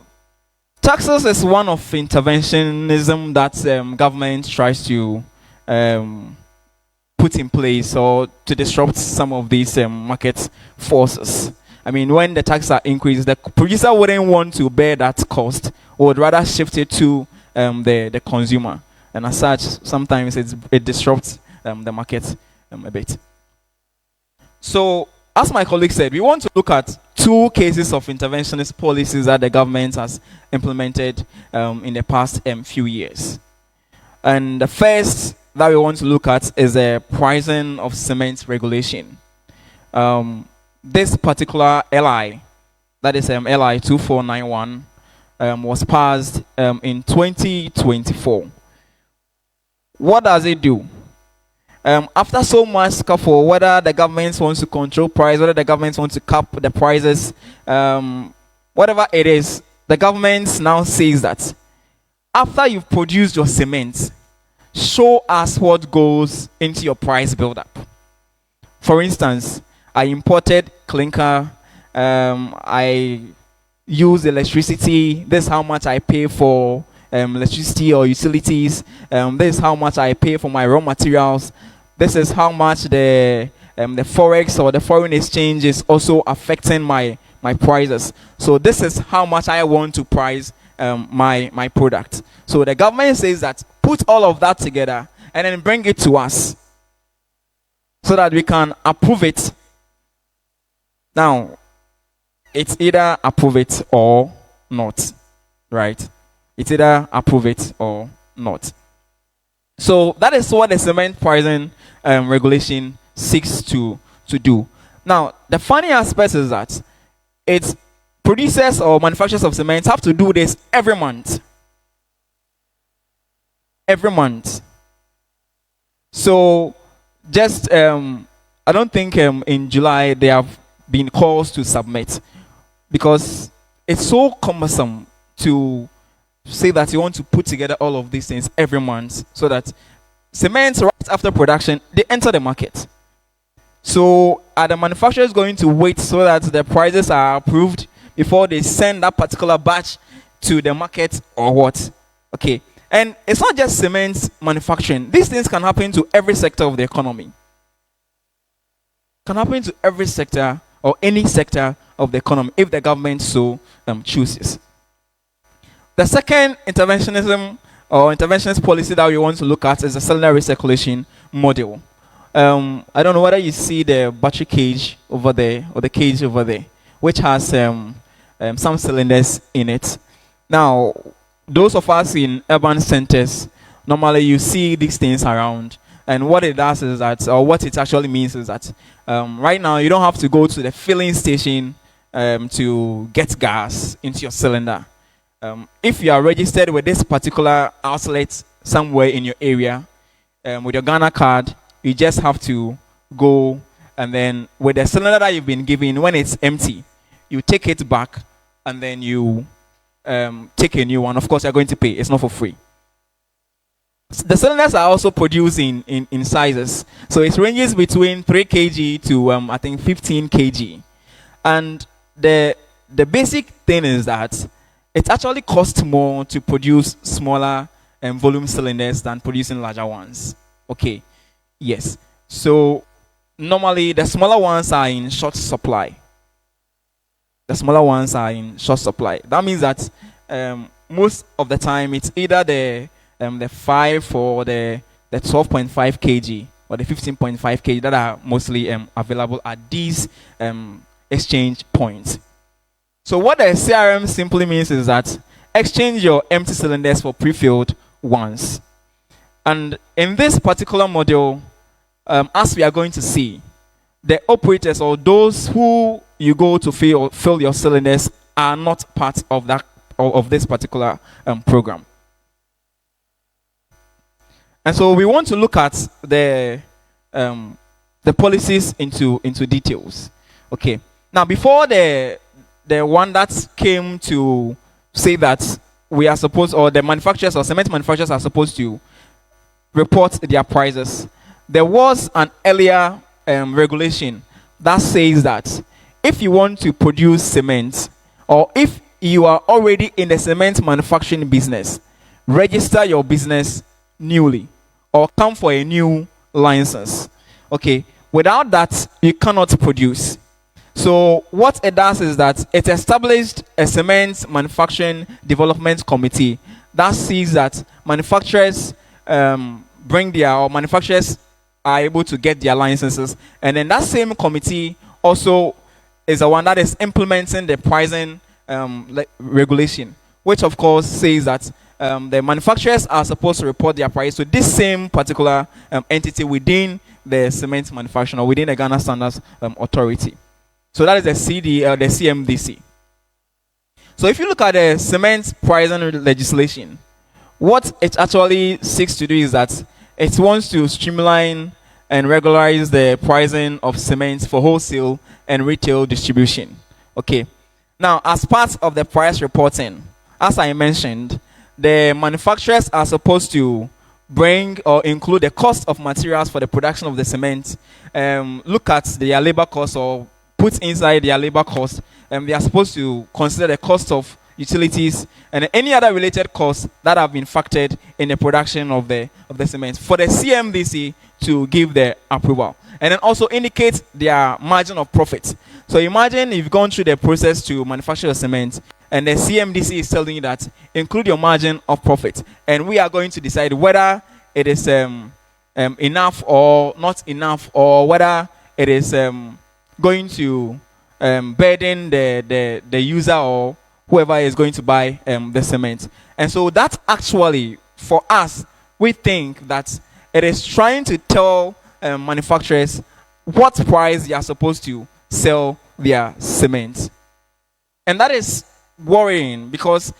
taxes is one of interventionism that government tries to put in place or to disrupt some of these market forces. I mean, when the taxes are increased, the producer wouldn't want to bear that cost, or would rather shift it to the consumer. And as such, sometimes it disrupts the market a bit. So, as my colleague said, we want to look at 2 cases of interventionist policies that the government has implemented in the past few years. And the first that we want to look at is the pricing of cement regulation. This particular LI, that is LI 2491, was passed in 2024. What does it do? After so much scuffle, whether the government wants to control price, whether the government wants to cap the prices, whatever it is, the government now says that after you've produced your cement, show us what goes into your price build-up. For instance, I imported clinker, I use electricity, this is how much I pay for electricity or utilities. This is how much I pay for my raw materials. This is how much the forex or the foreign exchange is also affecting my prices. So this is how much I want to price my product. So the government says that put all of that together and then bring it to us so that we can approve it. Now, it's either approve it or not, right? It's either approve it or not. So that is what the cement pricing regulation seeks to do. Now, the funny aspect is that it's producers or manufacturers of cement have to do this every month. Every month. So, just I don't think in July they have been calls to submit, because it's so cumbersome to say that you want to put together all of these things every month, so that cement right after production they enter the market. So are the manufacturers going to wait so that the prices are approved before they send that particular batch to the market, or what? Okay. And it's not just cement manufacturing. These things can happen to every sector of the economy. Can happen to every sector or any sector of the economy if the government so chooses. The second interventionism or interventionist policy that we want to look at is the cylinder recirculation model. I don't know whether you see the battery cage over there or the cage over there, which has some cylinders in it. Now, those of us in urban centers, normally you see these things around. And what it does is that, or what it actually means is that, right now you don't have to go to the filling station to get gas into your cylinder. If you are registered with this particular outlet somewhere in your area, with your Ghana card, you just have to go, and then with the cylinder that you've been given, when it's empty, you take it back, and then you take a new one. Of course, you're going to pay. It's not for free. The cylinders are also produced in sizes. So it ranges between 3 kg to, I think, 15 kg. And the basic thing is that it actually costs more to produce smaller volume cylinders than producing larger ones. Okay. Yes. So normally the smaller ones are in short supply. The smaller ones are in short supply. That means that most of the time it's either the 5 or the 12.5 kg or the 15.5 kg that are mostly available at these exchange points. So what the CRM simply means is that exchange your empty cylinders for pre-filled ones. And in this particular model, as we are going to see, the operators or those who you go to fill your cylinders are not part of that of this particular program. And so we want to look at the policies into details. Okay. Now, before the one that came to say that we are supposed, or the manufacturers or cement manufacturers are supposed to report their prices, there was an earlier regulation that says that if you want to produce cement, or if you are already in the cement manufacturing business, register your business newly or come for a new license. Okay. Without that, you cannot produce. So what it does is that it established a cement manufacturing development committee that sees that manufacturers manufacturers are able to get their licenses, and then that same committee also is the one that is implementing the pricing regulation, which of course says that the manufacturers are supposed to report their price to this same particular entity within the cement manufacturing or within the Ghana Standards Authority. So that is the the CMDC. So if you look at the cement pricing legislation, what it actually seeks to do is that it wants to streamline and regularize the pricing of cement for wholesale and retail distribution. Okay. Now, as part of the price reporting, as I mentioned, the manufacturers are supposed to bring or include the cost of materials for the production of the cement, look at their labor cost or put inside their labor cost, and they are supposed to consider the cost of utilities, and any other related costs that have been factored in the production of the cement for the CMDC to give the approval. And then also indicate their margin of profit. So imagine you've gone through the process to manufacture the cement, and the CMDC is telling you that include your margin of profit, and we are going to decide whether it is enough or not enough, or whether it is going to burden the user or whoever is going to buy the cement. And so that actually, for us, we think that it is trying to tell manufacturers what price they are supposed to sell their cement. And that is worrying, because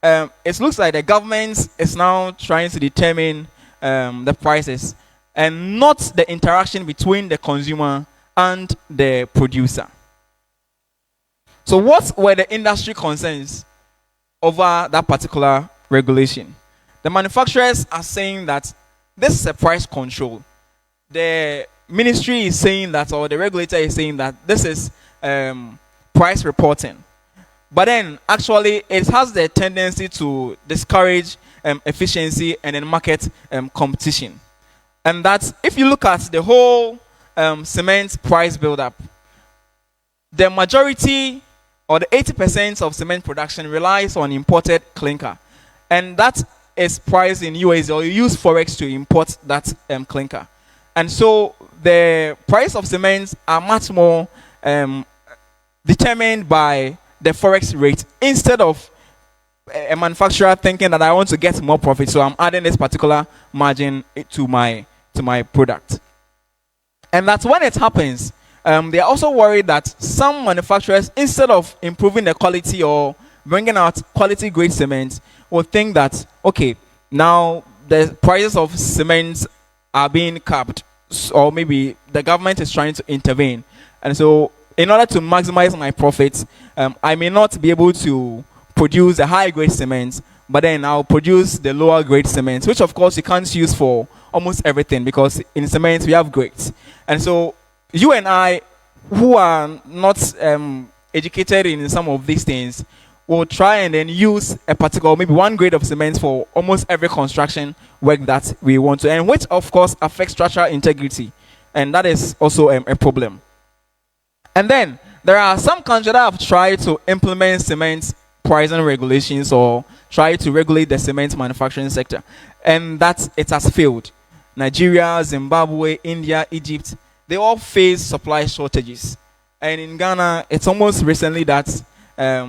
it looks like the government is now trying to determine the prices and not the interaction between the consumer and the producer. So what were the industry concerns over that particular regulation? The manufacturers are saying that this is a price control. The ministry is saying that, or the regulator is saying that this is price reporting. But then actually it has the tendency to discourage efficiency and then market competition. And that if you look at the whole cement price build-up, the majority or the 80% of cement production relies on imported clinker. And that is priced in UESD, or you use Forex to import that clinker. And so the price of cement are much more determined by the Forex rate, instead of a manufacturer thinking that I want to get more profit, so I'm adding this particular margin to my product. And that's when it happens. They are also worried that some manufacturers, instead of improving the quality or bringing out quality grade cement, will think that, okay, now the prices of cement are being capped, or maybe the government is trying to intervene. And so in order to maximize my profits, I may not be able to produce a high grade cement, but then I'll produce the lower grade cement, which of course you can't use for almost everything, because in cement we have grades. And so you and I, who are not educated in some of these things, will try and then use a particular, maybe one grade of cement for almost every construction work that we want to, and which of course affects structural integrity, and that is also a problem. And then there are some countries that have tried to implement cement pricing regulations or try to regulate the cement manufacturing sector, and that it has failed. Nigeria, Zimbabwe, India, Egypt, they all face supply shortages. And in Ghana, it's almost recently that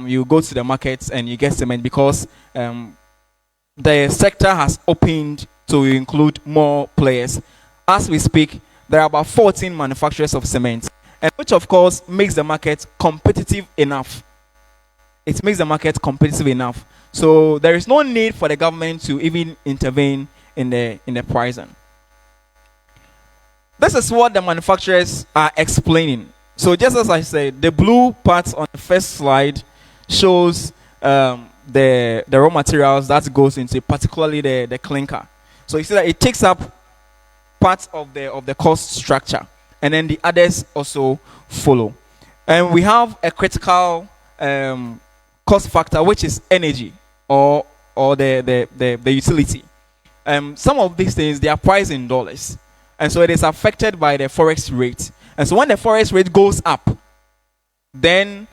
you go to the markets and you get cement, because the sector has opened to include more players. As we speak, there are about 14 manufacturers of cement, and which of course makes the market competitive enough. It makes the market competitive enough. So there is no need for the government to even intervene in the pricing. This is what the manufacturers are explaining. So just as I said, the blue part on the first slide shows the raw materials that goes into, particularly the clinker. So you see that it takes up part of the cost structure, and then the others also follow. And we have a critical cost factor, which is energy or the utility. Some of these things, they are priced in dollars, and so it is affected by the forex rate. And so when the forex rate goes up, then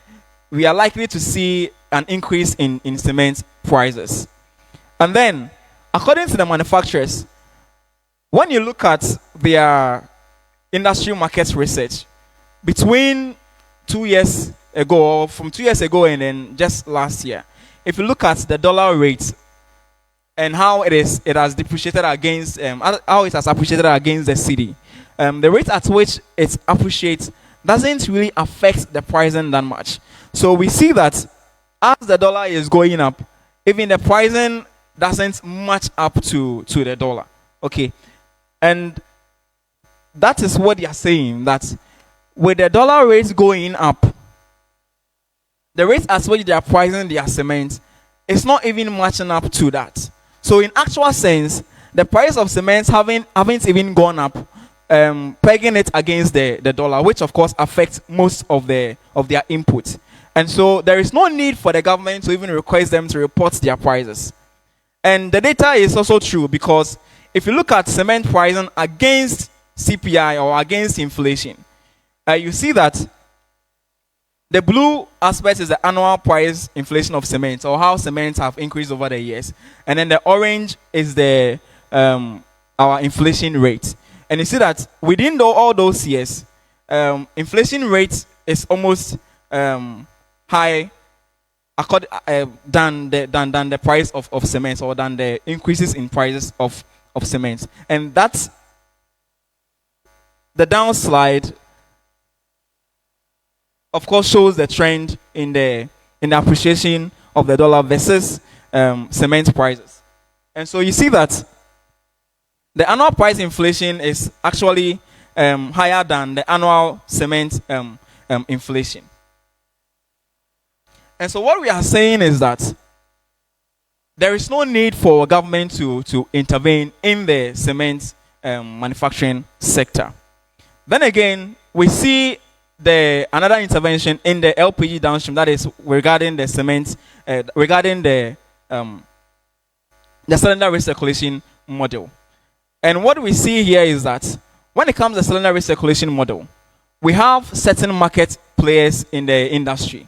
we are likely to see an increase in cement prices. And then, according to the manufacturers, when you look at their industry market research, between 2 years ago, or from 2 years ago and then just last year, if you look at the dollar rate and how it has depreciated against, how it has appreciated against the cedi, the rate at which it appreciates doesn't really affect the pricing that much. So we see that as the dollar is going up, even the pricing doesn't match up to the dollar. Okay, and that is what they are saying, that with the dollar rates going up, the rate at which they are pricing their cement is not even matching up to that. So in actual sense, the price of cement haven't even gone up, pegging it against the dollar, which of course affects most of their inputs. And so there is no need for the government to even request them to report their prices. And the data is also true, because if you look at cement pricing against CPI or against inflation, you see that the blue aspect is the annual price inflation of cement, or how cement have increased over the years. And then the orange is the our inflation rate. And you see that within all those years, inflation rate is almost high than the price of cement, or than the increases in prices of cement. And that's the down slide, of course, shows the trend in the appreciation of the dollar versus cement prices. And so you see that the annual price inflation is actually higher than the annual cement inflation. And so what we are saying is that there is no need for government to intervene in the cement manufacturing sector. Then again, we see another intervention in the LPG downstream, that is regarding the cement, regarding the cylinder recirculation model. And what we see here is that when it comes to the cylinder recirculation model, we have certain market players in the industry.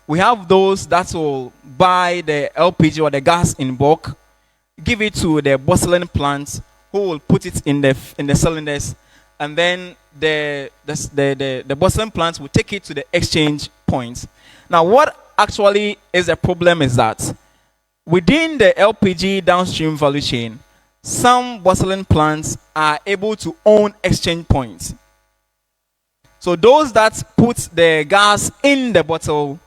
We have those that will buy the LPG or the gas in bulk, give it to the bottling plants, who will put it in the cylinders, and then the bottling plants will take it to the exchange points. Now, what actually is the problem is that within the LPG downstream value chain, some bottling plants are able to own exchange points. So those that put the gas in the bottle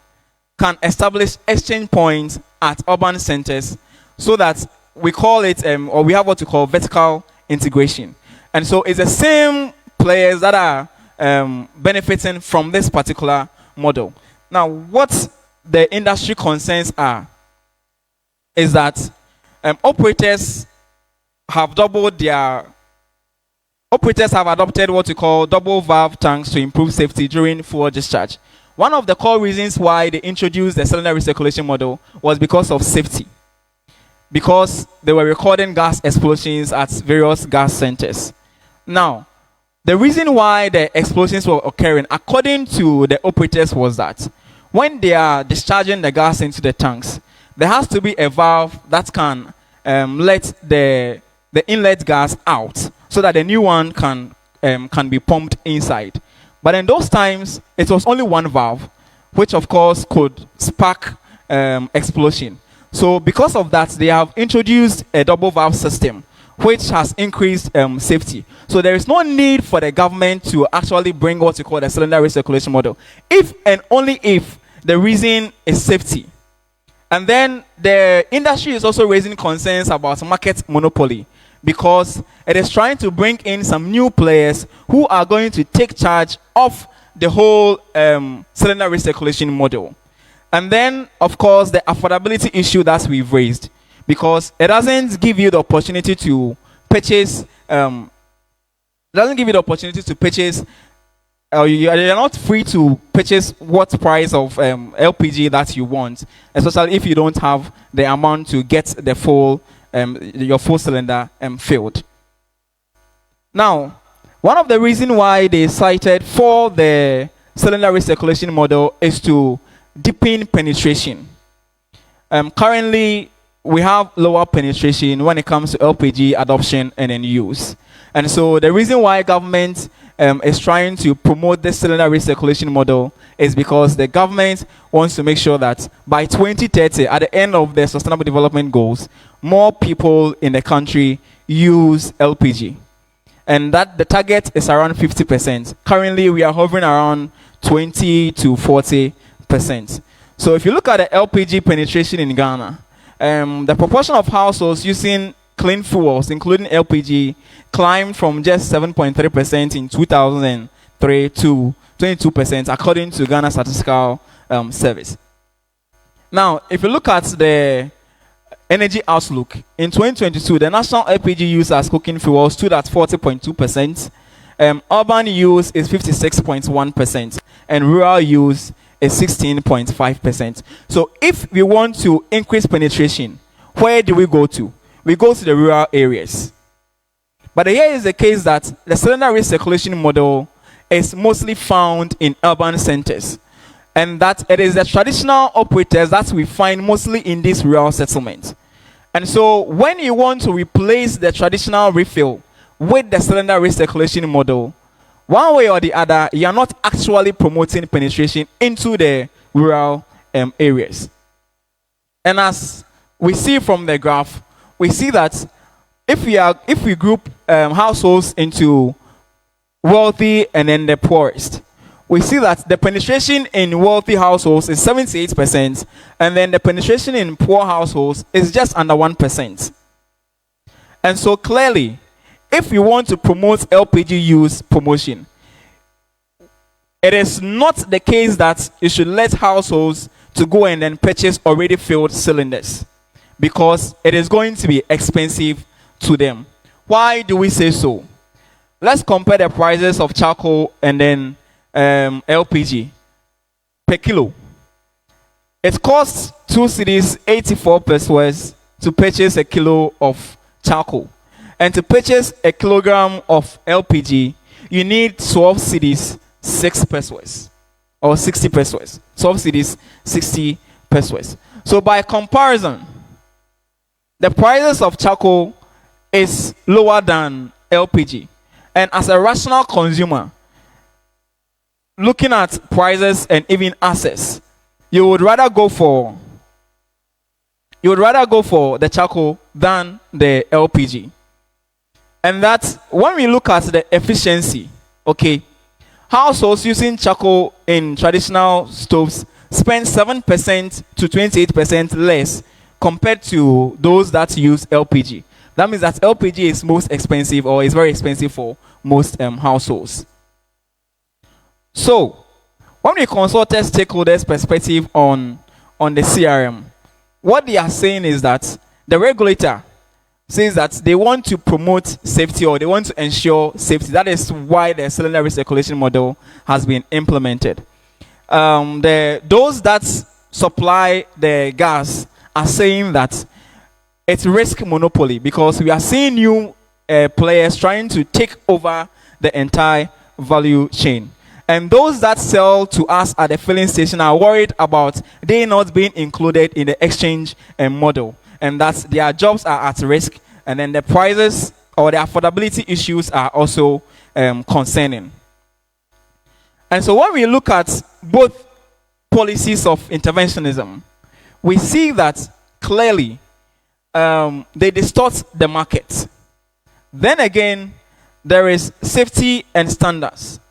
can establish exchange points at urban centers, so that we call it, or we have what we call vertical integration. And so it's the same players that are benefiting from this particular model. Now, what the industry concerns are is that operators have adopted what we call double valve tanks to improve safety during fuel discharge. One of the core reasons why they introduced the cylinder recirculation model was because of safety, because they were recording gas explosions at various gas centers. Now, the reason why the explosions were occurring, according to the operators, was that when they are discharging the gas into the tanks, there has to be a valve that can let the inlet gas out, so that the new one can be pumped inside. But in those times, it was only one valve, which of course could spark explosion. So because of that, they have introduced a double valve system, which has increased safety. So there is no need for the government to actually bring what we call the cylinder recirculation model, if and only if the reason is safety. And then the industry is also raising concerns about market monopoly, because it is trying to bring in some new players who are going to take charge of the whole cylinder recirculation model. And then, of course, the affordability issue that we've raised, because it doesn't give you the opportunity to purchase, you're not free to purchase what price of LPG that you want, especially if you don't have the amount to get the full your full cylinder filled. Now, one of the reasons why they cited for the cylinder recirculation model is to deepen penetration. Currently, we have lower penetration when it comes to LPG adoption and then use. And so the reason why government is trying to promote this cylinder recirculation model is because the government wants to make sure that by 2030, at the end of the Sustainable Development Goals, more people in the country use LPG. And that the target is around 50%. Currently, we are hovering around 20 to 40%. So if you look at the LPG penetration in Ghana, the proportion of households using clean fuels, including LPG, climbed from just 7.3% in 2003 to 22%, according to Ghana Statistical Service. Now, if you look at the energy outlook, in 2022, the national LPG use as cooking fuel stood at 40.2%. Urban use is 56.1%, and rural use is 16.5%. So if we want to increase penetration, where do we go to? We go to the rural areas. But here is the case that the cylinder recirculation model is mostly found in urban centers, and that it is the traditional operators that we find mostly in these rural settlements. And so when you want to replace the traditional refill with the cylinder recirculation model, one way or the other, you are not actually promoting penetration into the rural areas. And as we see from the graph, we see that if we group households into wealthy and then the poorest, we see that the penetration in wealthy households is 78%, and then the penetration in poor households is just under 1%. And so clearly, if you want to promote LPG use promotion, it is not the case that you should let households to go and then purchase already filled cylinders, because it is going to be expensive to them. Why do we say so? Let's compare the prices of charcoal and then LPG per kilo. It costs 2 cedis 84 pesos to purchase a kilo of charcoal, and to purchase a kilogram of LPG you need 12 cedis 6 pesos or 60 pesos. 12 cedis 60 pesos. So by comparison, the prices of charcoal is lower than LPG, and as a rational consumer looking at prices and even access, you would rather go for the charcoal than the LPG. And that when we look at the efficiency, okay, households using charcoal in traditional stoves spend 7% to 28% less compared to those that use LPG. That means that LPG is most expensive, or is very expensive for most households. So, when we consulted stakeholders' perspective on the CRM, what they are saying is that the regulator says that they want to promote safety, or they want to ensure safety. That is why the cylinder recirculation model has been implemented. Those that supply the gas are saying that it's risk monopoly, because we are seeing new players trying to take over the entire value chain. And those that sell to us at the filling station are worried about they not being included in the exchange model, and that their jobs are at risk, and then the prices or the affordability issues are also concerning. And so when we look at both policies of interventionism, we see that clearly they distort the market. Then again, there is safety and standards.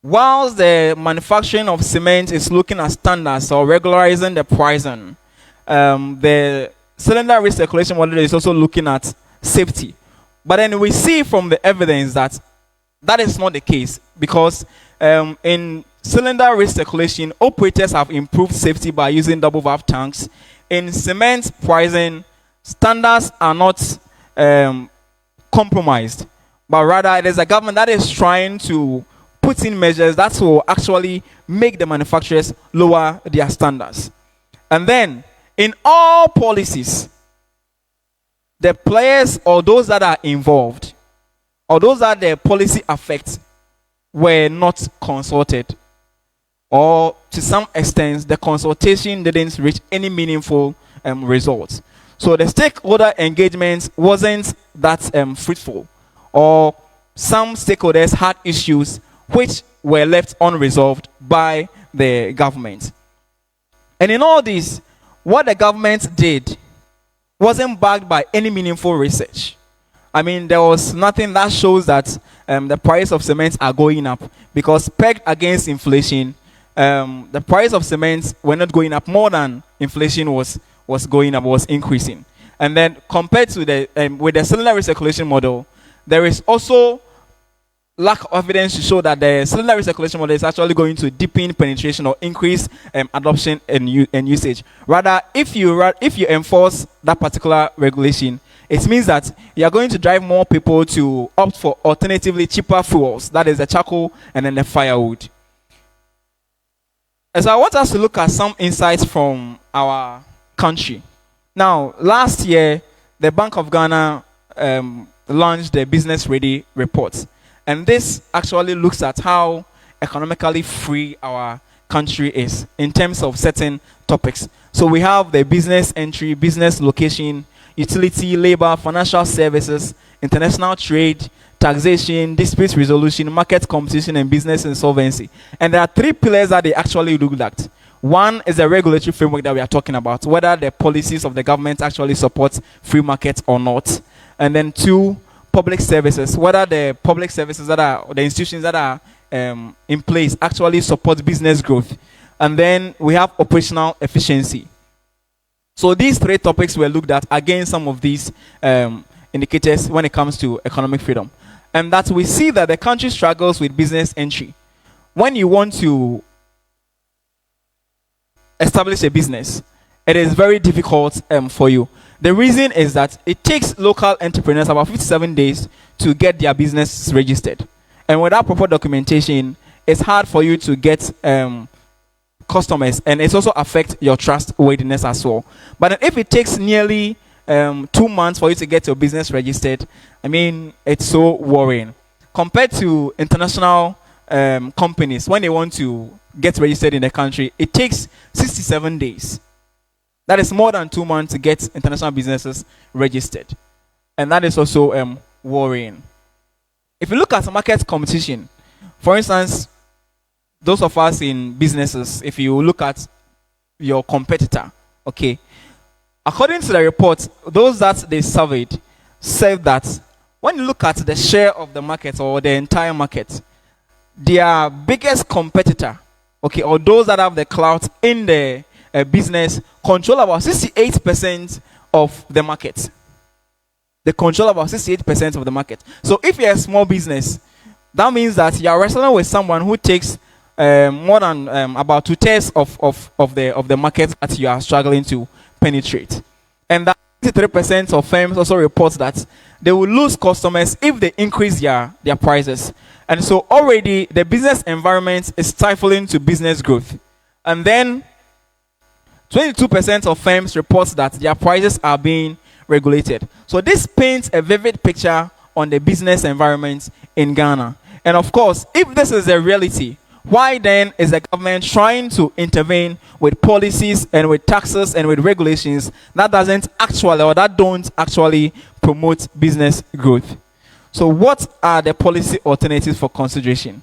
Whilst the manufacturing of cement is looking at standards or regularizing the pricing, the cylinder recirculation model is also looking at safety. But then we see from the evidence that that is not the case, because in cylinder recirculation, operators have improved safety by using double valve tanks. In cement pricing, standards are not compromised, but rather it is the government that is trying to put in measures that will actually make the manufacturers lower their standards. And then, in all policies, the players or those that are involved, or those that the policy affects, were not consulted. Or to some extent, the consultation didn't reach any meaningful results. So the stakeholder engagement wasn't that fruitful, or some stakeholders had issues which were left unresolved by the government. And in all this, what the government did wasn't backed by any meaningful research. I mean, there was nothing that shows that the price of cement are going up, because pegged against inflation, the price of cement were not going up more than inflation was going up, was increasing. And then compared to with the cylinder recirculation model, there is also lack of evidence to show that the cylinder recirculation model is actually going to deepen penetration or increase adoption and usage. Rather, if you enforce that particular regulation, it means that you are going to drive more people to opt for alternatively cheaper fuels, that is the charcoal and then the firewood. And so I want us to look at some insights from our country. Now, last year, the Bank of Ghana launched the Business Ready report. And this actually looks at how economically free our country is in terms of certain topics. So we have the business entry, business location, utility, labor, financial services, international trade, taxation, dispute resolution, market competition, and business insolvency. And there are three pillars that they actually look at. One is the regulatory framework that we are talking about, whether the policies of the government actually support free markets or not. And then two, public services, whether the public services that are, the institutions that are in place actually support business growth. And then we have operational efficiency. So these three topics were looked at against some of these indicators when it comes to economic freedom. And that we see that the country struggles with business entry. When you want to establish a business, it is very difficult for you. The reason is that it takes local entrepreneurs about 57 days to get their business registered. And without proper documentation, it's hard for you to get customers, and it also affects your trustworthiness as well. But if it takes nearly 2 months for you to get your business registered, I mean, it's so worrying. Compared to international companies, when they want to get registered in the country, it takes 67 days. That is more than 2 months to get international businesses registered. And that is also worrying. If you look at market competition, for instance, those of us in businesses, if you look at your competitor, okay, according to the report, those that they surveyed said that when you look at the share of the market or the entire market, their biggest competitor, okay, or those that have the clout in the business, control about 68% of the market. They control about 68% of the market. So if you're a small business, that means that you're wrestling with someone who takes more than about 2/3 of the market that you are struggling to penetrate. And that 63% of firms also report that they will lose customers if they increase their prices. And so already the business environment is stifling to business growth. And then 22% of firms report that their prices are being regulated. So this paints a vivid picture on the business environment in Ghana. And of course, if this is a reality, why then is the government trying to intervene with policies and with taxes and with regulations that doesn't actually, or that don't actually promote business growth? So what are the policy alternatives for consideration?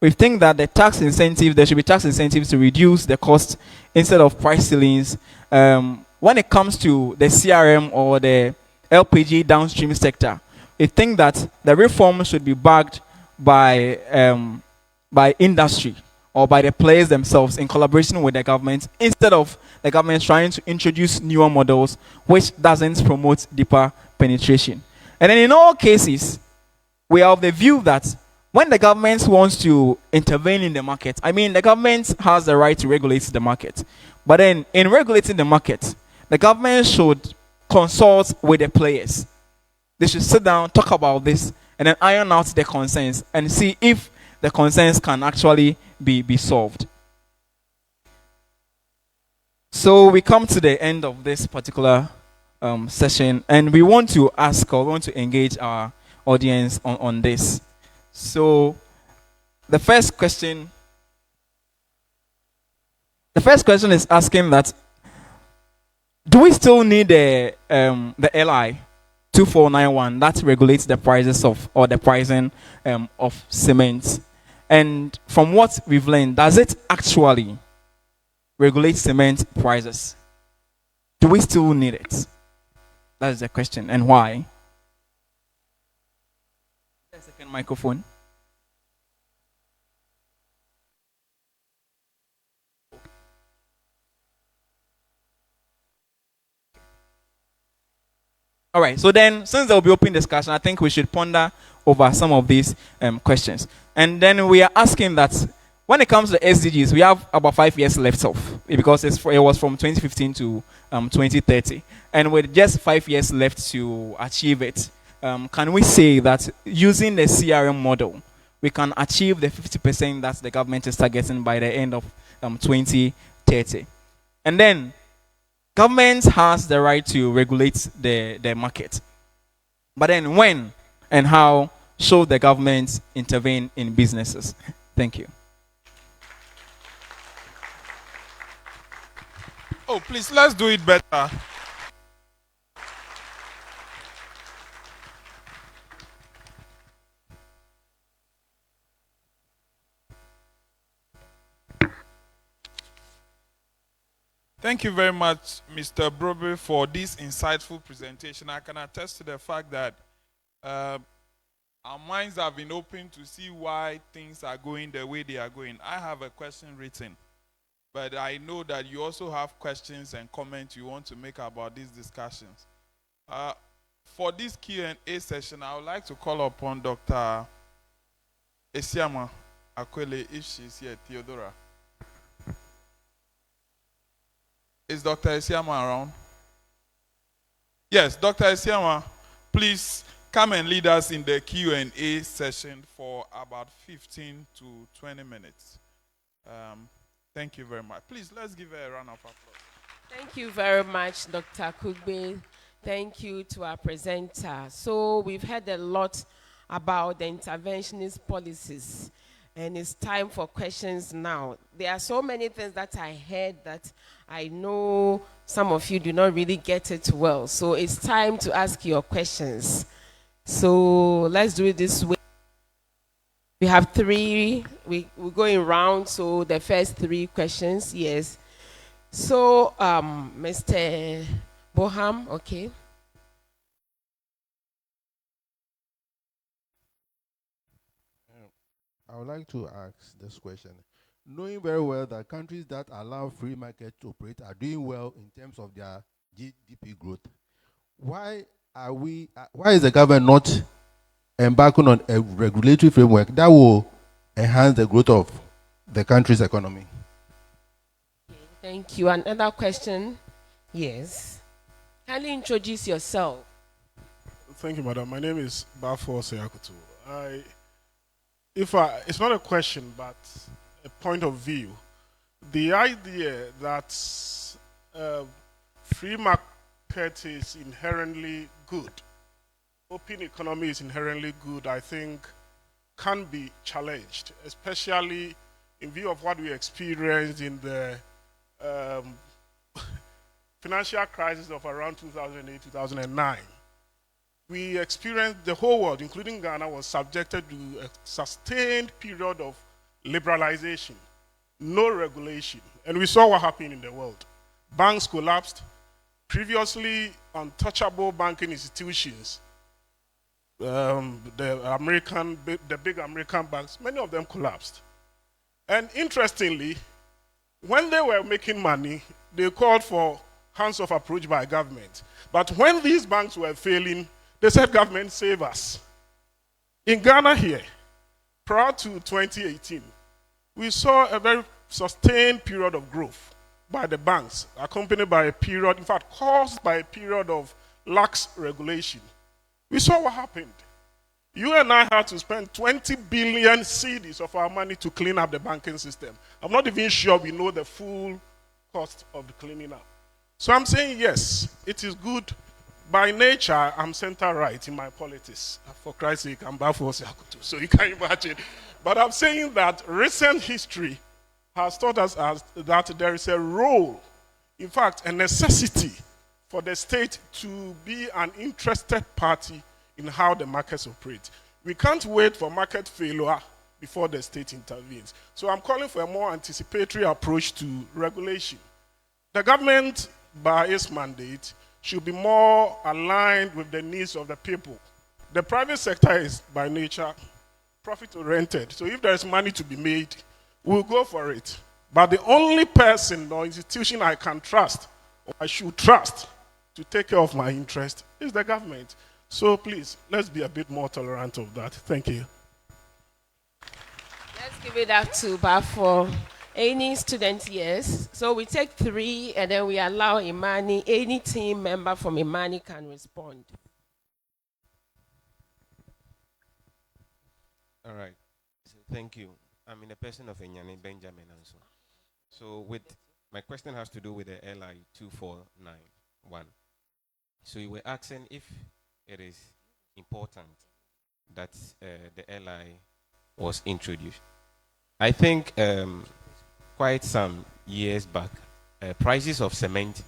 We think that the tax incentive, there should be tax incentives to reduce the cost instead of price ceilings. When it comes to the CRM or the LPG downstream sector, we think that the reform should be backed by industry or by the players themselves in collaboration with the government, instead of the government trying to introduce newer models which doesn't promote deeper penetration. And then in all cases, we are of the view that when the government wants to intervene in the market, I mean, the government has the right to regulate the market. But then in regulating the market, the government should consult with the players. They should sit down, talk about this, and then iron out the concerns and see if the concerns can actually be solved. So we come to the end of this particular session, and we want to ask, or we want to engage our audience on this. So the first question is asking that, do we still need the LI 2491 that regulates the prices of, or the pricing of cement? And from what we've learned, does it actually regulate cement prices? Do we still need it? That is the question, and why? A second microphone. All right, so then, since there will be open discussion, I think we should ponder over some of these questions. And then we are asking that, when it comes to SDGs, we have about 5 years left off, because it was from 2015 to 2030. And with just 5 years left to achieve it, can we say that using the CRM model, we can achieve the 50% that the government is targeting by the end of 2030. And then government has the right to regulate the market. But then when and how should the government intervene in businesses? Thank you. Oh, please, let's do it better. Thank you very much, Mr. Brobe, for this insightful presentation. I can attest to the fact that our minds have been open to see why things are going the way they are going. I have a question written, but I know that you also have questions and comments you want to make about these discussions. For this Q&A session, I would like to call upon Dr. Esiama Akwele, if she's here, Theodora. Is Dr. Esiama around? Yes, Dr. Esiama, please come and lead us in the Q&A session for about 15 to 20 minutes. Thank you very much. Please, let's give her a round of applause. Thank you very much, Dr. Kugbe. Thank you to our presenter. So we've heard a lot about the interventionist policies, and it's time for questions now. There are so many things that I heard that I know some of you do not really get it well. So it's time to ask your questions. So let's do it this way. We have three, we're going round, so the first three questions, yes. So, Mr. Boham, okay. I would like to ask this question. Knowing very well that countries that allow free market to operate are doing well in terms of their GDP growth, why is the government not embarking on a regulatory framework that will enhance the growth of the country's economy? Thank you. Another question? Yes. Kindly introduce yourself. Thank you, madam. My name is Bafo Seyakutu. It's not a question, but a point of view. The idea that free market is inherently good, open economy is inherently good, I think can be challenged, especially in view of what we experienced in the financial crisis of around 2008, 2009. We experienced, the whole world, including Ghana, was subjected to a sustained period of liberalization, no regulation. And we saw what happened in the world. Banks collapsed. Previously untouchable banking institutions, the big American banks, many of them collapsed. And interestingly, when they were making money, they called for hands-off approach by government. But when these banks were failing, they said, government, save us. In Ghana here, prior to 2018, we saw a very sustained period of growth by the banks, accompanied by a period, in fact, caused by a period of lax regulation. We saw what happened. You and I had to spend 20 billion cedis of our money to clean up the banking system. I'm not even sure we know the full cost of the cleaning up. So I'm saying, yes, it is good. By nature, I'm center-right in my politics. For Christ's sake, I'm Bafo Seyakutu, so you can imagine. But I'm saying that recent history has taught us that there is a role, in fact, a necessity for the state to be an interested party in how the markets operate. We can't wait for market failure before the state intervenes. So I'm calling for a more anticipatory approach to regulation. The government, by its mandate, should be more aligned with the needs of the people. The private sector is, by nature, profit-oriented. So if there is money to be made, we'll go for it. But the only person or institution I can trust, or I should trust, to take care of my interest is the government. So please, let's be a bit more tolerant of that. Thank you. Let's give it up to Bafo. Any student, yes. So we take three, and then we allow Imani. Any team member from Imani can respond. All right. So thank you. I'm in the person of Enyane Benjamin also. So my question has to do with the LI 2491. So you were asking if it is important that the LI was introduced. I think quite some years back, prices of cement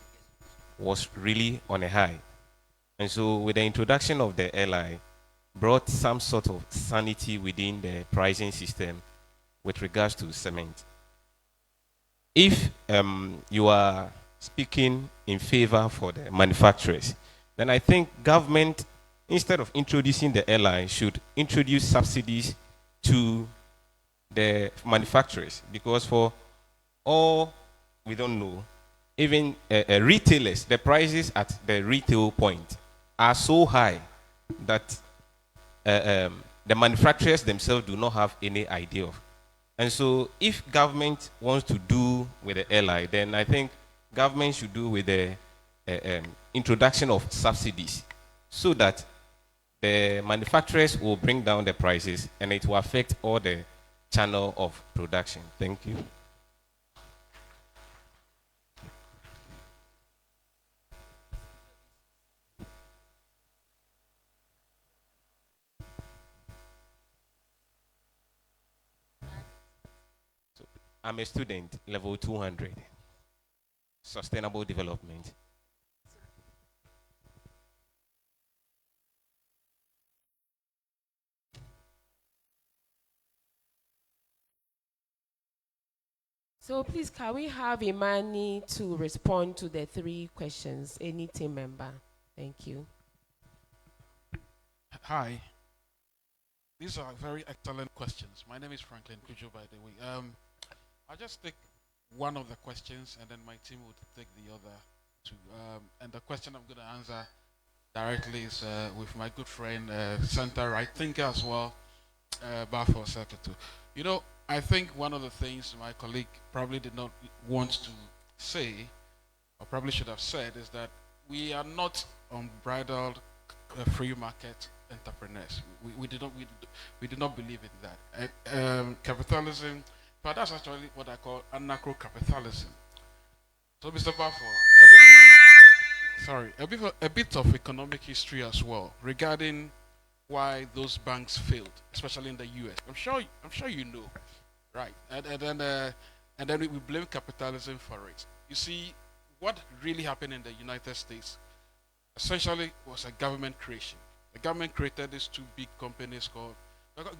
was really on a high. And so with the introduction of the LI, brought some sort of sanity within the pricing system with regards to cement. If you are speaking in favor for the manufacturers, then I think government, instead of introducing the LI, should introduce subsidies to the manufacturers, because for all we don't know, even retailers, the prices at the retail point are so high that the manufacturers themselves do not have any idea of. And so if government wants to do with the LI, then I think government should do with the introduction of subsidies, so that the manufacturers will bring down the prices and it will affect all the channel of production. Thank you. So I'm a student, level 200, sustainable development. So please, can we have Imani to respond to the 3 questions? Any team member? Thank you. Hi. These are very excellent questions. My name is Franklin Kujo, by the way. I'll just take one of the questions, and then my team will take the other two. And the question I'm going to answer directly is with my good friend, center right thinker as well, Bafo Sekatu. You know, I think one of the things my colleague probably did not want to say, or probably should have said, is that we are not unbridled free market entrepreneurs. We do not believe in that. Capitalism, but that's actually what I call anarcho-capitalism. So, Mr. Bafo, a bit of economic history as well regarding why those banks failed, especially in the U.S. I'm sure you know, right? And then we blame capitalism for it. You see, what really happened in the United States essentially was a government creation. The government created these 2 big companies called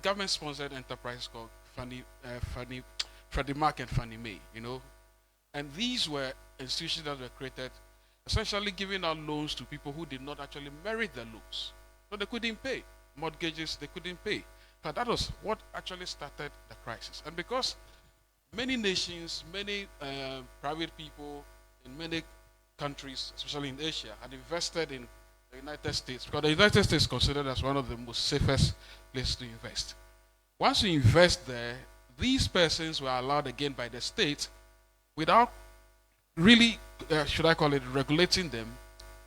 government-sponsored enterprises called Freddie Mac and Fannie Mae. You know, and these were institutions that were created essentially giving out loans to people who did not actually merit the loans. So they couldn't pay. Mortgages, they couldn't pay. But that was what actually started the crisis. And because many nations, many private people in many countries, especially in Asia, had invested in the United States, because the United States is considered as one of the most safest places to invest. Once you invest there, these persons were allowed again by the state without really, should I call it, regulating them,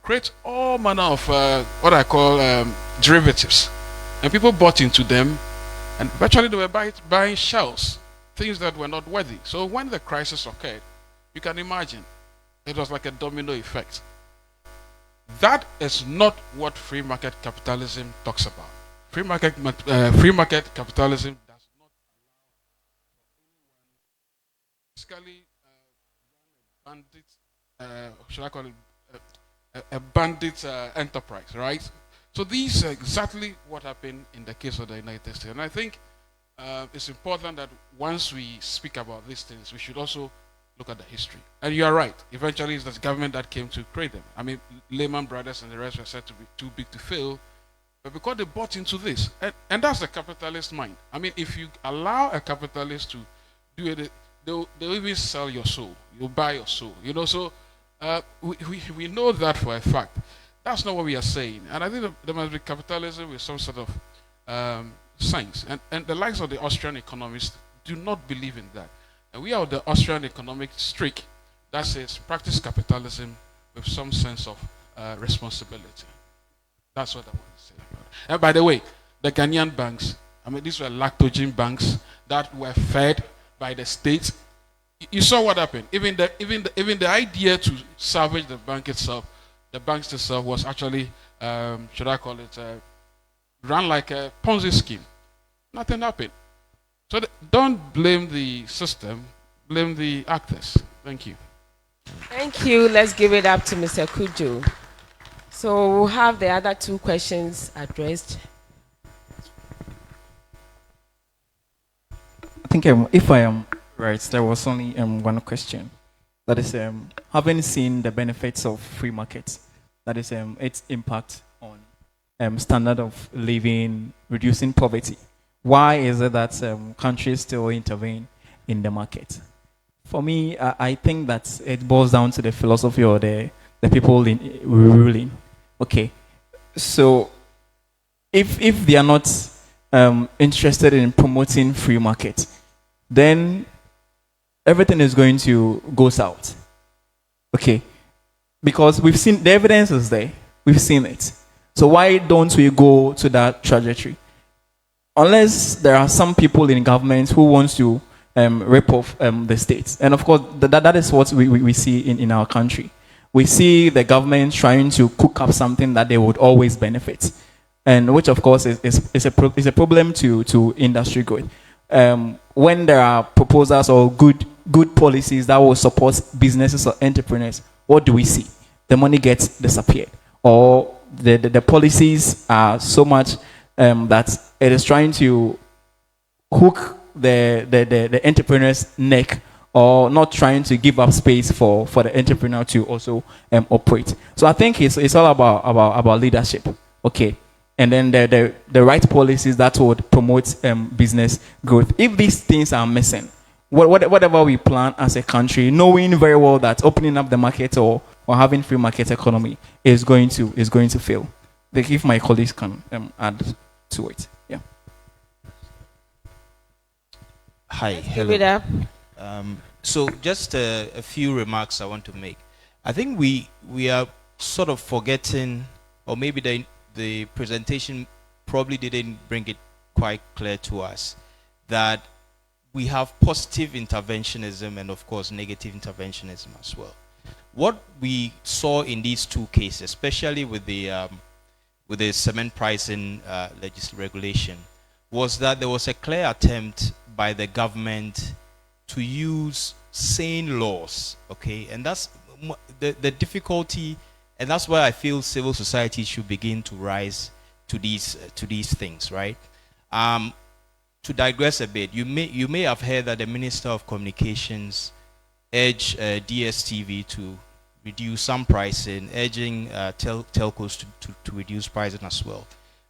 create all manner of what I call derivatives. And people bought into them, and virtually they were buying shells, things that were not worthy. So when the crisis occurred, you can imagine, it was like a domino effect. That is not what free market capitalism talks about. Free market capitalism does not allow fiscally bandit, should I call it a bandit enterprise, right? So these are exactly what happened in the case of the United States. And I think it's important that once we speak about these things, we should also look at the history. And you are right. Eventually, it's the government that came to create them. I mean, Lehman Brothers and the rest were said to be too big to fail, but because they bought into this, and that's the capitalist mind. I mean, if you allow a capitalist to do it, they'll even sell your soul. You'll buy your soul. You know, so we know that for a fact. That's not what we are saying. And I think there must be capitalism with some sort of science. And the likes of the Austrian economists do not believe in that. And we are the Austrian economic streak that says practice capitalism with some sense of responsibility. That's what I want to say about it. And by the way, the Ghanaian banks, I mean, these were lactogen banks that were fed by the state You saw what happened. Even the idea to salvage the bank itself, the banks itself was actually, should I call it, run like a Ponzi scheme. Nothing happened. So don't blame the system, blame the actors. Thank you. Thank you. Let's give it up to Mr. Kujo. So we'll have the other two questions addressed. I think if I am right, there was only one question. That is, having seen the benefits of free markets, that is its impact on standard of living, reducing poverty. Why is it that countries still intervene in the market? For me, I think that it boils down to the philosophy of the people ruling. Okay, so if they are not interested in promoting free market, then everything is going to go south. Okay, because we've seen the evidence is there, we've seen it. So why don't we go to that trajectory? Unless there are some people in government who wants to rip off the states. And of course, that is what we see in our country. We see the government trying to cook up something that they would always benefit. And which of course is a problem to industry growth. When there are proposals or good policies that will support businesses or entrepreneurs, what do we see? The money gets disappeared. Or the policies are so much that it is trying to hook the entrepreneur's neck, or not trying to give up space for the entrepreneur to also operate. So I think it's all about leadership. Okay. And then the right policies that would promote business growth. If these things are missing, whatever we plan as a country, knowing very well that opening up the market or having free market economy is going to fail. Like if my colleagues can add to it. Yeah. Hi. Let's Hello. give it up. So just a few remarks I want to make. I think we are sort of forgetting, or maybe the presentation probably didn't bring it quite clear to us, that we have positive interventionism and of course negative interventionism as well. What we saw in these two cases, especially with the cement pricing regulation, was that there was a clear attempt by the government to use sane laws, okay? And that's the difficulty, and that's why I feel civil society should begin to rise to these things, right? To digress a bit, you may have heard that the Minister of Communications urged DSTV to reduce some pricing, urging telcos to reduce pricing as well.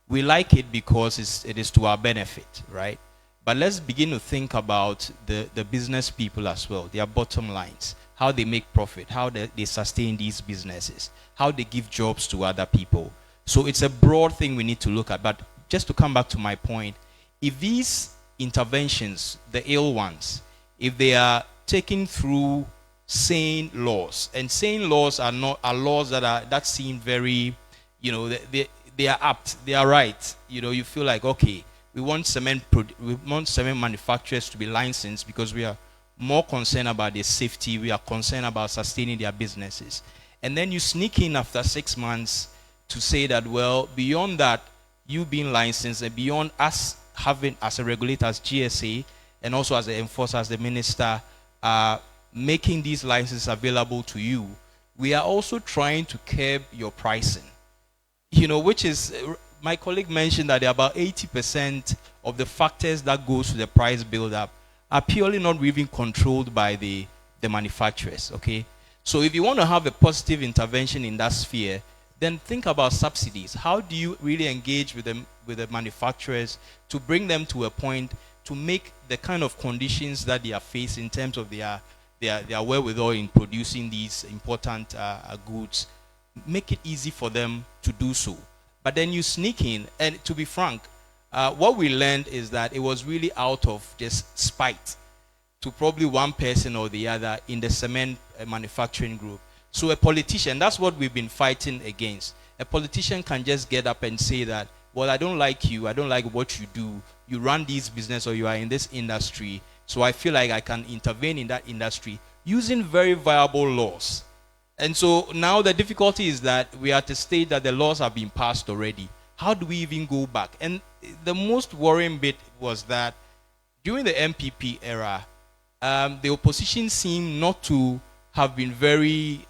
We like it because it is to our benefit, right? But let's begin to think about the business people as well, their bottom lines, how they make profit, how they sustain these businesses, how they give jobs to other people. So it's a broad thing we need to look at. But just to come back to my point, if these interventions, the ill ones, if they are taken through sane laws, and sane laws are laws that seem very, they are apt, they are right. You feel like, okay, we want cement manufacturers to be licensed because we are more concerned about their safety, we are concerned about sustaining their businesses. And then you sneak in after 6 months to say that, well, beyond that, you being licensed, and beyond us having, as a regulator, as GSA, and also as an enforcer, as the minister, making these licenses available to you, we are also trying to curb your pricing. Which is, my colleague mentioned that about 80% of the factors that goes to the price build-up are purely not even controlled by the manufacturers, okay? So if you want to have a positive intervention in that sphere, then think about subsidies. How do you really engage with the manufacturers to bring them to a point to make the kind of conditions that they are facing in terms of their wherewithal in producing these important goods, make it easy for them to do so. But then you sneak in, and to be frank, what we learned is that it was really out of just spite to probably one person or the other in the cement manufacturing group. So a politician, that's what we've been fighting against. A politician can just get up and say that, well, I don't like you, I don't like what you do, you run this business or you are in this industry, So I feel like I can intervene in that industry using very viable laws. And so now the difficulty is that we are at a stage that the laws have been passed already. How do we even go back? And the most worrying bit was that during the MPP era, the opposition seemed not to have been very,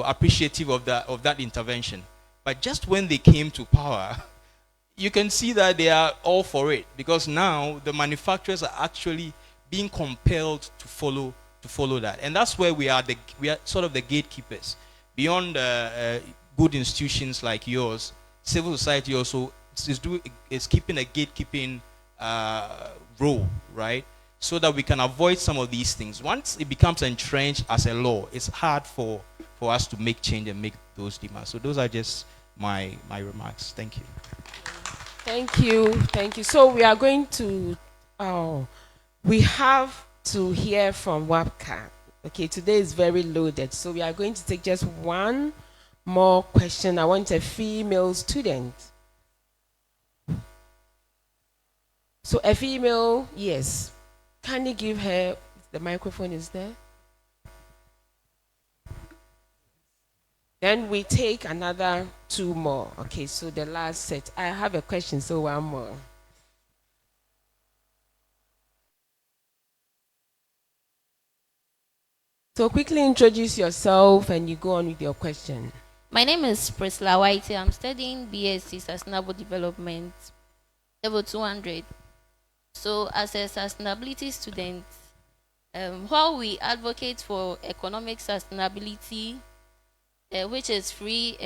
appreciative of that intervention. But just when they came to power, you can see that they are all for it, because now the manufacturers are actually being compelled to follow that, and that's where we are sort of the gatekeepers. Beyond good institutions like yours, civil society also is keeping a gatekeeping role, right? So that we can avoid some of these things. Once it becomes entrenched as a law, it's hard for us to make change and make those demands. So those are just my remarks. Thank you. Thank you. So we are going to, we have to hear from WAPCA. Okay, today is very loaded, so we are going to take just one more question. I want a female student. So a female, yes. Can you give her, the microphone is there? Then we take another two more. Okay, so the last set. I have a question, so one more. So quickly introduce yourself and you go on with your question. My name is Priscilla White. I'm studying BSc Sustainable Development, level 200. So as a sustainability student, while we advocate for economic sustainability, which is free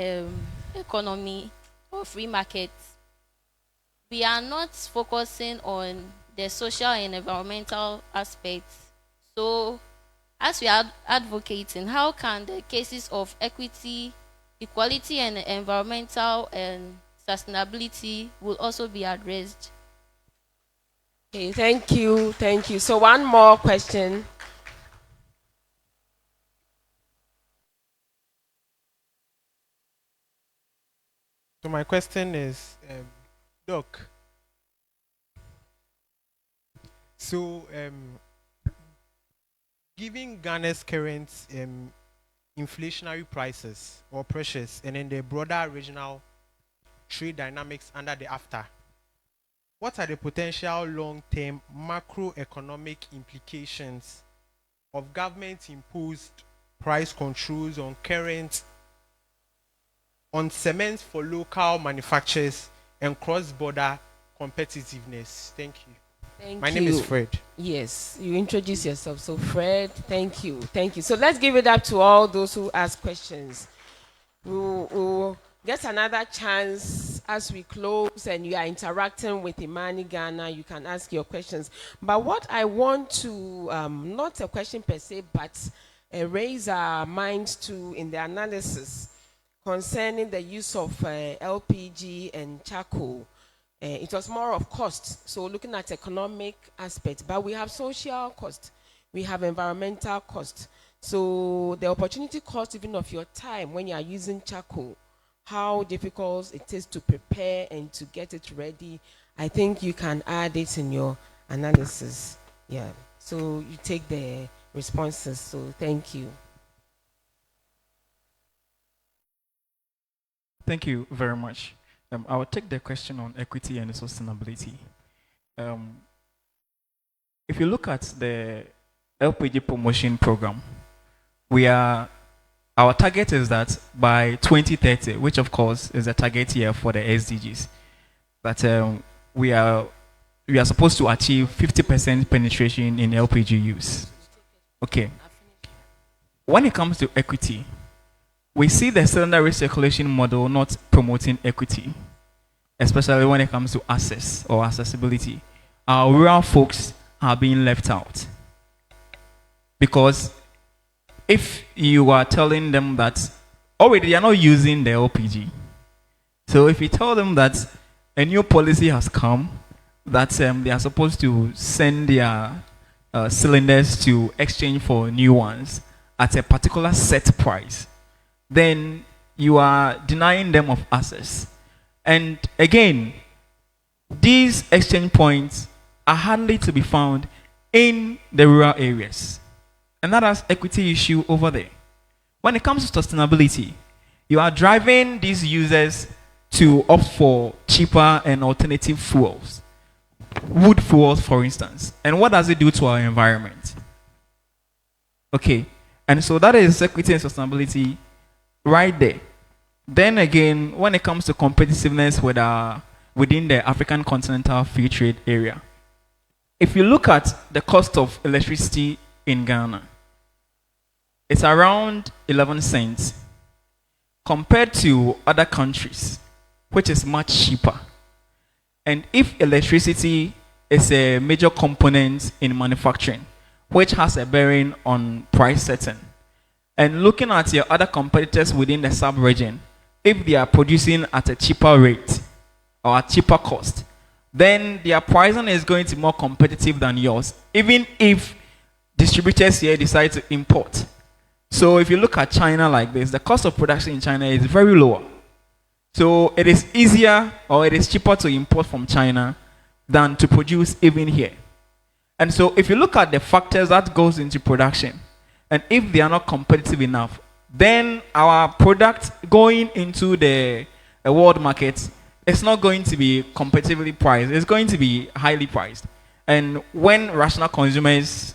economy or free market, we are not focusing on the social and environmental aspects. So as we are advocating, how can the cases of equity, equality, and environmental and sustainability will also be addressed? Okay, thank you. So one more question. So my question is, Doc. So, given Ghana's current inflationary prices or pressures, and then the broader regional trade dynamics under the AFTA, what are the potential long-term macroeconomic implications of government-imposed price controls on cement for local manufacturers and cross-border competitiveness? Thank you. My name is Fred. Yes, you introduce yourself. So Fred, thank you. So let's give it up to all those who ask questions. We'll get another chance as we close and you are interacting with Imani Ghana. You can ask your questions. But what I want to, not a question per se, but raise our minds to in the analysis concerning the use of LPG and charcoal. It was more of cost, so looking at economic aspects, but we have social cost, we have environmental cost. So the opportunity cost even of your time when you are using charcoal, how difficult it is to prepare and to get it ready, I think you can add it in your analysis. Yeah, so you take the responses, so thank you. Thank you very much. I will take the question on equity and sustainability. If you look at the LPG promotion program, our target is that by 2030, which of course is a target year for the SDGs, that we are supposed to achieve 50% penetration in LPG use. Okay. When it comes to equity, we see the cylinder recirculation model not promoting equity, especially when it comes to access or accessibility. Our rural folks are being left out. Because if you are telling them that already they are not using the LPG, so if you tell them that a new policy has come, that they are supposed to send their cylinders to exchange for new ones at a particular set price, then you are denying them of access. And again, these exchange points are hardly to be found in the rural areas. And that has equity issue over there. When it comes to sustainability, you are driving these users to opt for cheaper and alternative fuels. Wood fuels, for instance. And what does it do to our environment? Okay. And so that is equity and sustainability right there. Then again, when it comes to competitiveness within the African continental free trade area, if you look at the cost of electricity in Ghana, it's around 11 cents compared to other countries, which is much cheaper. And if electricity is a major component in manufacturing, which has a bearing on price setting, and looking at your other competitors within the sub-region, if they are producing at a cheaper rate or at cheaper cost, then their pricing is going to be more competitive than yours, even if distributors here decide to import. So if you look at China like this, the cost of production in China is very lower. So it is easier or it is cheaper to import from China than to produce even here. And so if you look at the factors that goes into production, and if they are not competitive enough, then our product going into the world market is not going to be competitively priced. It's going to be highly priced. And when rational consumers,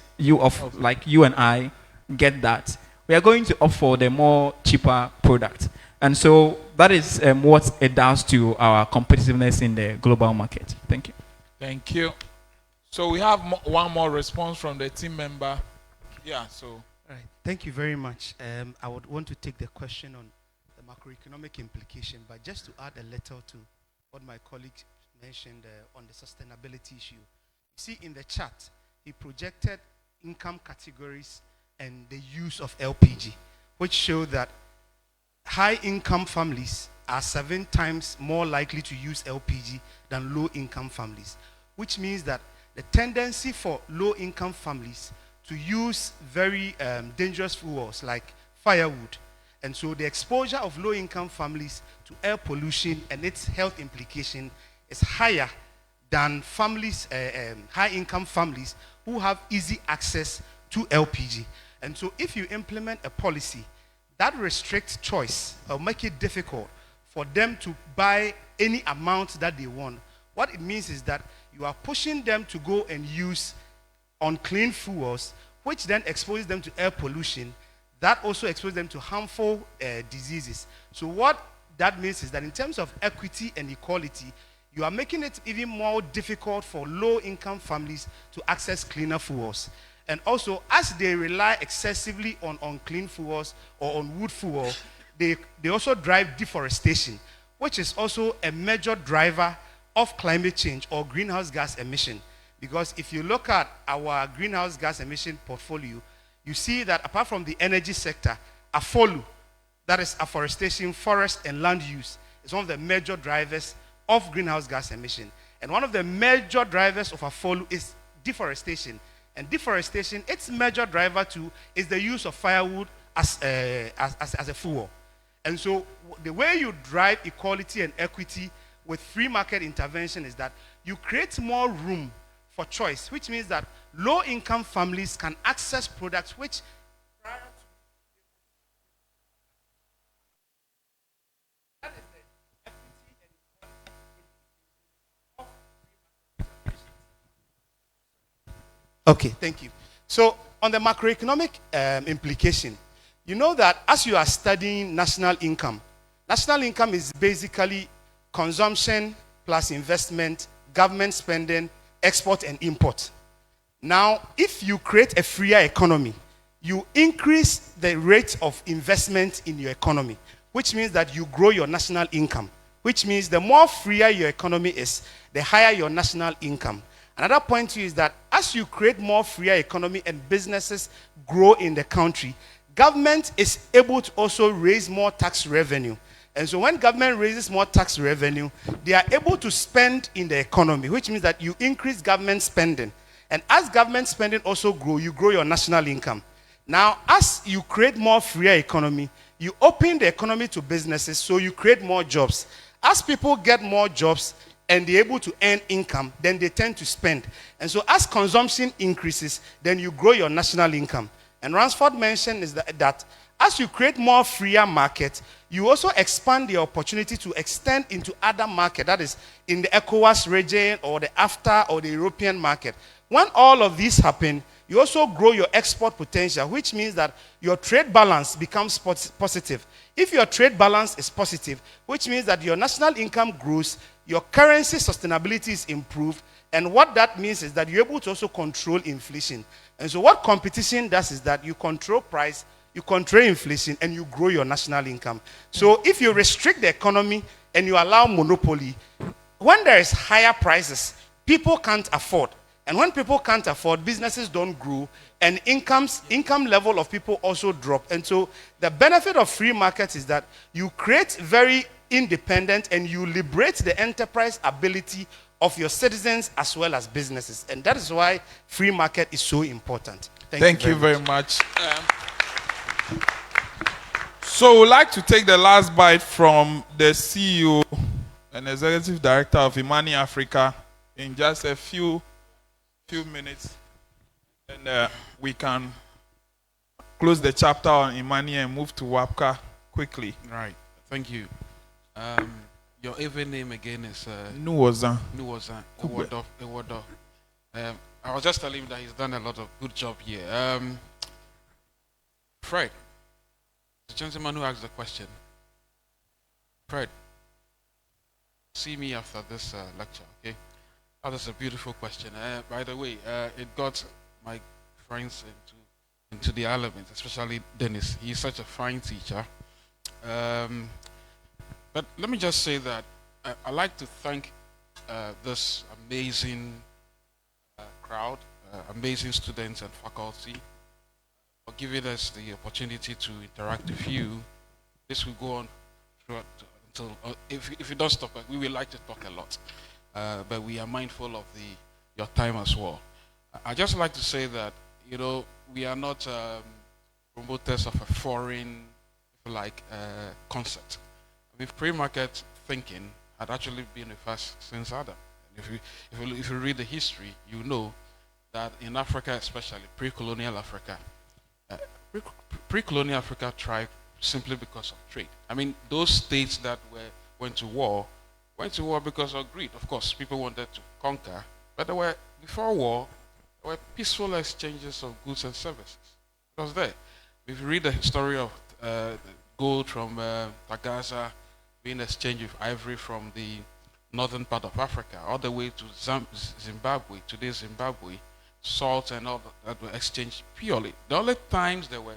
like you and I, get that, we are going to opt for the more cheaper product. And so that is what it does to our competitiveness in the global market. Thank you. Thank you. So we have one more response from the team member. Yeah, so. All right. Thank you very much. I would want to take the question on the macroeconomic implication, but just to add a little to what my colleague mentioned on the sustainability issue. You see in the chart, he projected income categories and the use of LPG, which show that high-income families are 7 times more likely to use LPG than low-income families, which means that the tendency for low-income families to use very dangerous fuels like firewood, and so the exposure of low-income families to air pollution and its health implication is higher than families, high-income families who have easy access to LPG. And so if you implement a policy that restricts choice or make it difficult for them to buy any amount that they want, what it means is that you are pushing them to go and use unclean fuels, which then exposes them to air pollution. That also exposes them to harmful diseases. So what that means is that in terms of equity and equality, you are making it even more difficult for low-income families to access cleaner fuels. And also, as they rely excessively on unclean fuels or on wood fuel, they also drive deforestation, which is also a major driver of climate change or greenhouse gas emission. Because if you look at our greenhouse gas emission portfolio, you see that apart from the energy sector, AFOLU, that is afforestation, forest and land use, is one of the major drivers of greenhouse gas emission. And one of the major drivers of AFOLU is deforestation. And deforestation, its major driver too, is the use of firewood as a fuel. And so the way you drive equality and equity with free market intervention is that you create more room for choice, which means that low-income families can access products which Okay, thank you. So on the macroeconomic implication, you know that as you are studying national income is basically consumption plus investment, government spending, export and import. Now, if you create a freer economy, you increase the rate of investment in your economy, which means that you grow your national income, which means the more freer your economy is, the higher your national income. Another point to you is that as you create more freer economy and businesses grow in the country, government is able to also raise more tax revenue. And so when government raises more tax revenue, they are able to spend in the economy, which means that you increase government spending. And as government spending also grow, you grow your national income. Now, as you create more freer economy, you open the economy to businesses, so you create more jobs. As people get more jobs, and they're able to earn income, then they tend to spend. And so as consumption increases, then you grow your national income. And Ransford mentioned is that as you create more freer market, you also expand the opportunity to extend into other market, that is in the ECOWAS region or the AFTA or the European market. When all of these happen, you also grow your export potential, which means that your trade balance becomes positive. If your trade balance is positive, which means that your national income grows, your currency sustainability is improved, and what that means is that you're able to also control inflation. And so what competition does is that you control price, you control inflation, and you grow your national income. So if you restrict the economy and you allow monopoly, when there is higher prices, people can't afford. And when people can't afford, businesses don't grow, and income level of people also drop. And so the benefit of free markets is that you create very independent and you liberate the enterprise ability of your citizens as well as businesses. And that is why free market is so important. Thank you very much. So we'd like to take the last bite from the CEO and Executive Director of IMANI Africa in just a few minutes. And we can close the chapter on IMANI and move to WAPCA quickly. Right. Thank you. Your even name again is Nuwoza. Ewodo. I was just telling him that he's done a lot of good job here. Fred, the gentleman who asked the question. Fred, see me after this lecture, okay? Oh, that's a beautiful question. By the way, it got my friends into the element, especially Dennis. He's such a fine teacher. But let me just say that I'd like to thank this amazing crowd, amazing students and faculty for giving us the opportunity to interact with you. This will go on throughout until, if you don't stop, we will like to talk a lot. But we are mindful of your time as well. I just like to say that, we are not promoters of a foreign, concept. I mean, pre-market thinking had actually been with us since Adam. And if you read the history, you know that in Africa, especially pre-colonial Africa, pre-colonial Africa thrived simply because of trade. I mean, those states that went to war because of greed. Of course, people wanted to conquer, but before war, there were peaceful exchanges of goods and services. It was there. If you read the story of gold from Tagaza being exchanged with ivory from the northern part of Africa, all the way to Zimbabwe, today's Zimbabwe, salt and all that were exchanged purely. The only times there were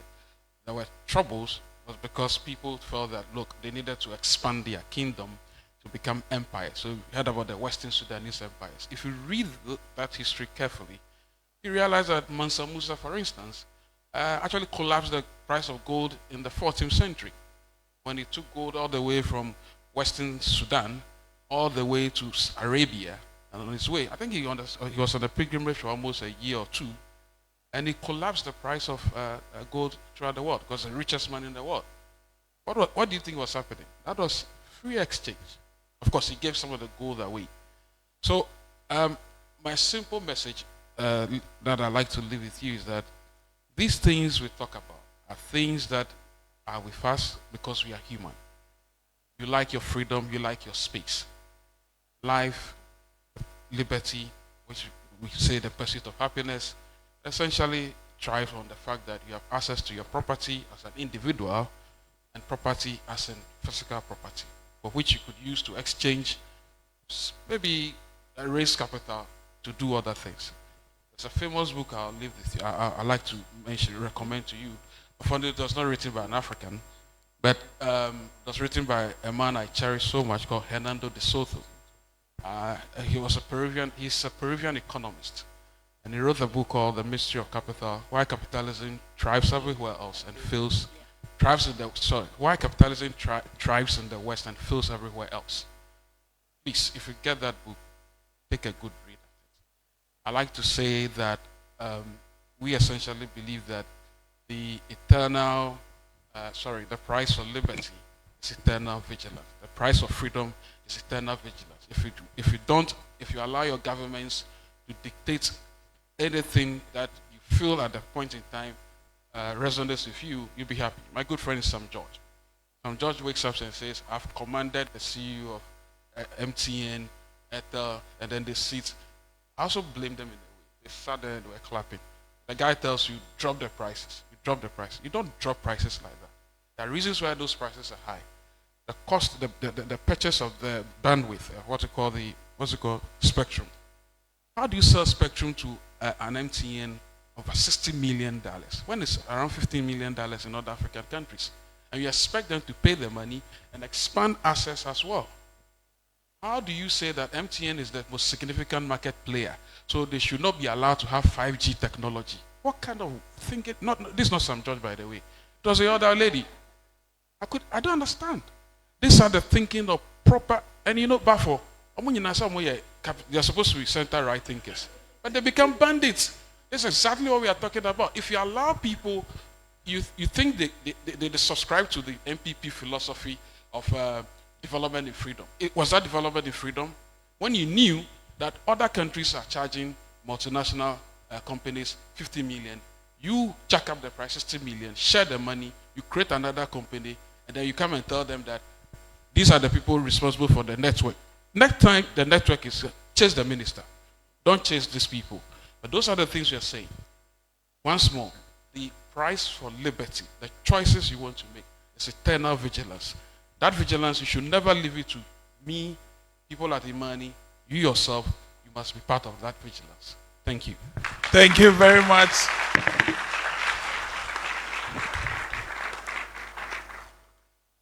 troubles was because people felt that, look, they needed to expand their kingdom to become empires. So you heard about the Western Sudanese empires. If you read that history carefully, you realize that Mansa Musa, for instance, actually collapsed the price of gold in the 14th century when he took gold all the way from Western Sudan all the way to Arabia, and on his way, I think he was on a pilgrimage for almost a year or two, and he collapsed the price of gold throughout the world because the richest man in the world. What do you think was happening? That was free exchange. Of course, he gave some of the gold away. So my simple message that I'd like to leave with you is that these things we talk about are things that are with us because we are human. You like your freedom, you like your space. Life, liberty, which we say the pursuit of happiness, essentially thrives on the fact that you have access to your property as an individual and property as in physical property, for which you could use to exchange, maybe raise capital to do other things. There's a famous book I'll leave with you. I like to recommend to you. Unfortunately, it was not written by an African, but it was written by a man I cherish so much called Hernando de Soto. He's a Peruvian economist, and he wrote a book called The Mystery of Capital: Why Capitalism Thrives Everywhere Else and Fails. Why capitalism thrives in the West and fails everywhere else. Please, if you get that book, take a good read at it. I like to say that we essentially believe that the price for liberty is eternal vigilance. The price of freedom is eternal vigilance. if you allow your governments to dictate anything that you feel at that point in time resonates with you, you'll be happy. My good friend is Sam George. Sam George wakes up and says, I've commanded the CEO of MTN, Ethel, and then they sit. I also blame them in a way. They sat there and were clapping. The guy tells you, drop the prices. You drop the price. You don't drop prices like that. There are reasons why those prices are high. The cost, the purchase of the bandwidth, what's it called, spectrum. How do you sell spectrum to an MTN of $60 million when it's around $15 million in other African countries? And you expect them to pay the money and expand access as well. How do you say that MTN is the most significant market player, so they should not be allowed to have 5G technology? What kind of thinking? This is not Sam George, by the way. It was the other lady. I don't understand. These are the thinking of proper, and you know, Bafo, they're supposed to be center-right thinkers, but they become bandits. That's exactly what we are talking about. If you allow people, you think they subscribe to the MPP philosophy of development in freedom. Was that development in freedom? When you knew that other countries are charging multinational companies 50 million, you jack up the price 60 million, share the money, you create another company, and then you come and tell them that these are the people responsible for the network. Next time the network is chase the minister. Don't chase these people. But those are the things we are saying. Once more, the price for liberty, the choices you want to make, is eternal vigilance. That vigilance, you should never leave it to me, people at IMANI, you yourself. You must be part of that vigilance. Thank you. Thank you very much.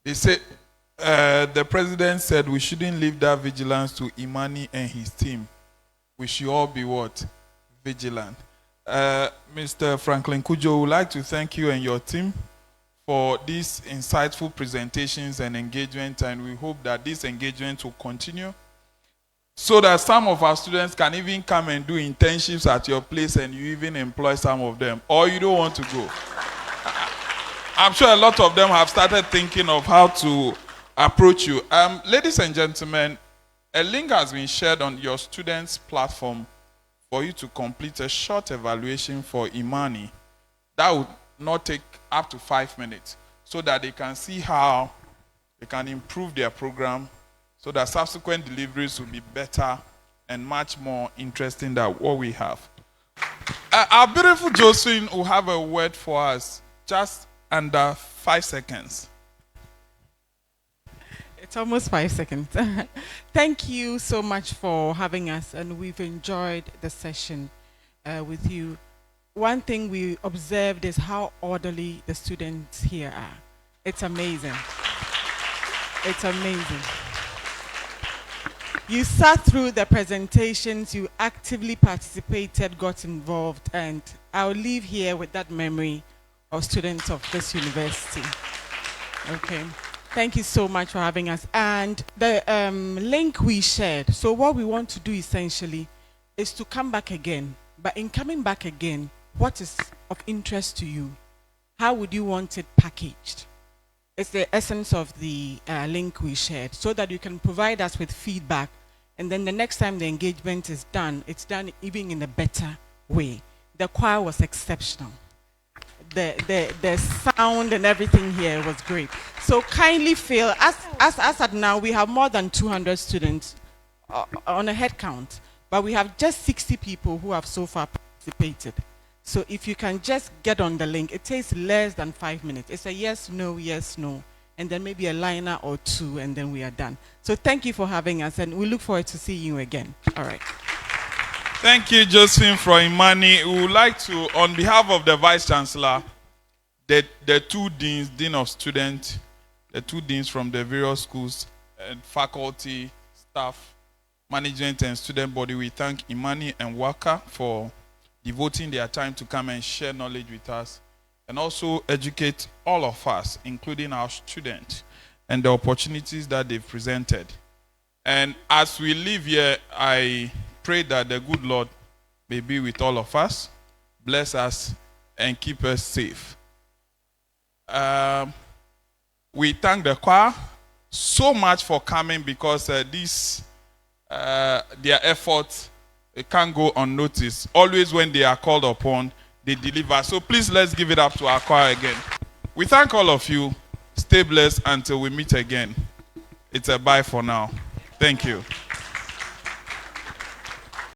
He said, the president said we shouldn't leave that vigilance to IMANI and his team. We should all be what? Vigilant. Mr. Franklin Kujo, would like to thank you and your team for these insightful presentations and engagement, and we hope that this engagement will continue so that some of our students can even come and do internships at your place and you even employ some of them, or you don't want to go. I'm sure a lot of them have started thinking of how to approach you. Ladies and gentlemen, a link has been shared on your students' platform for you to complete a short evaluation for IMANI. That would not take up to 5 minutes, so that they can see how they can improve their program, so that subsequent deliveries will be better and much more interesting than what we have. Our beautiful Josephine will have a word for us, just under 5 seconds. It's almost 5 seconds. Thank you so much for having us, and we've enjoyed the session with you. One thing we observed is how orderly the students here are. It's amazing. It's amazing. You sat through the presentations, you actively participated, got involved, and I'll leave here with that memory of students of this university. Okay. Thank you so much for having us. And the link we shared, so what we want to do essentially is to come back again. But in coming back again, what is of interest to you? How would you want it packaged? It's the essence of the link we shared, so that you can provide us with feedback. And then the next time the engagement is done, it's done even in a better way. The choir was exceptional. The sound and everything here was great. So kindly feel, as at now, we have more than 200 students on a head count, but we have just 60 people who have so far participated. So if you can just get on the link, it takes less than 5 minutes. It's a yes, no, and then maybe a liner or two, and then we are done. So thank you for having us, and we look forward to seeing you again. All right. Thank you, Josephine from IMANI. We would like to, on behalf of the Vice Chancellor, the two deans, Dean of Students, the two deans from the various schools, and faculty, staff, management, and student body, we thank IMANI and Waka for devoting their time to come and share knowledge with us, and also educate all of us, including our students, and the opportunities that they've presented. And as we leave here, I pray that the good Lord may be with all of us, bless us, and keep us safe. We thank the choir so much for coming, because this their efforts can't go unnoticed. Always when they are called upon, they deliver. So please let's give it up to our choir again. We thank all of you. Stay blessed until we meet again. It's a bye for now. Thank you.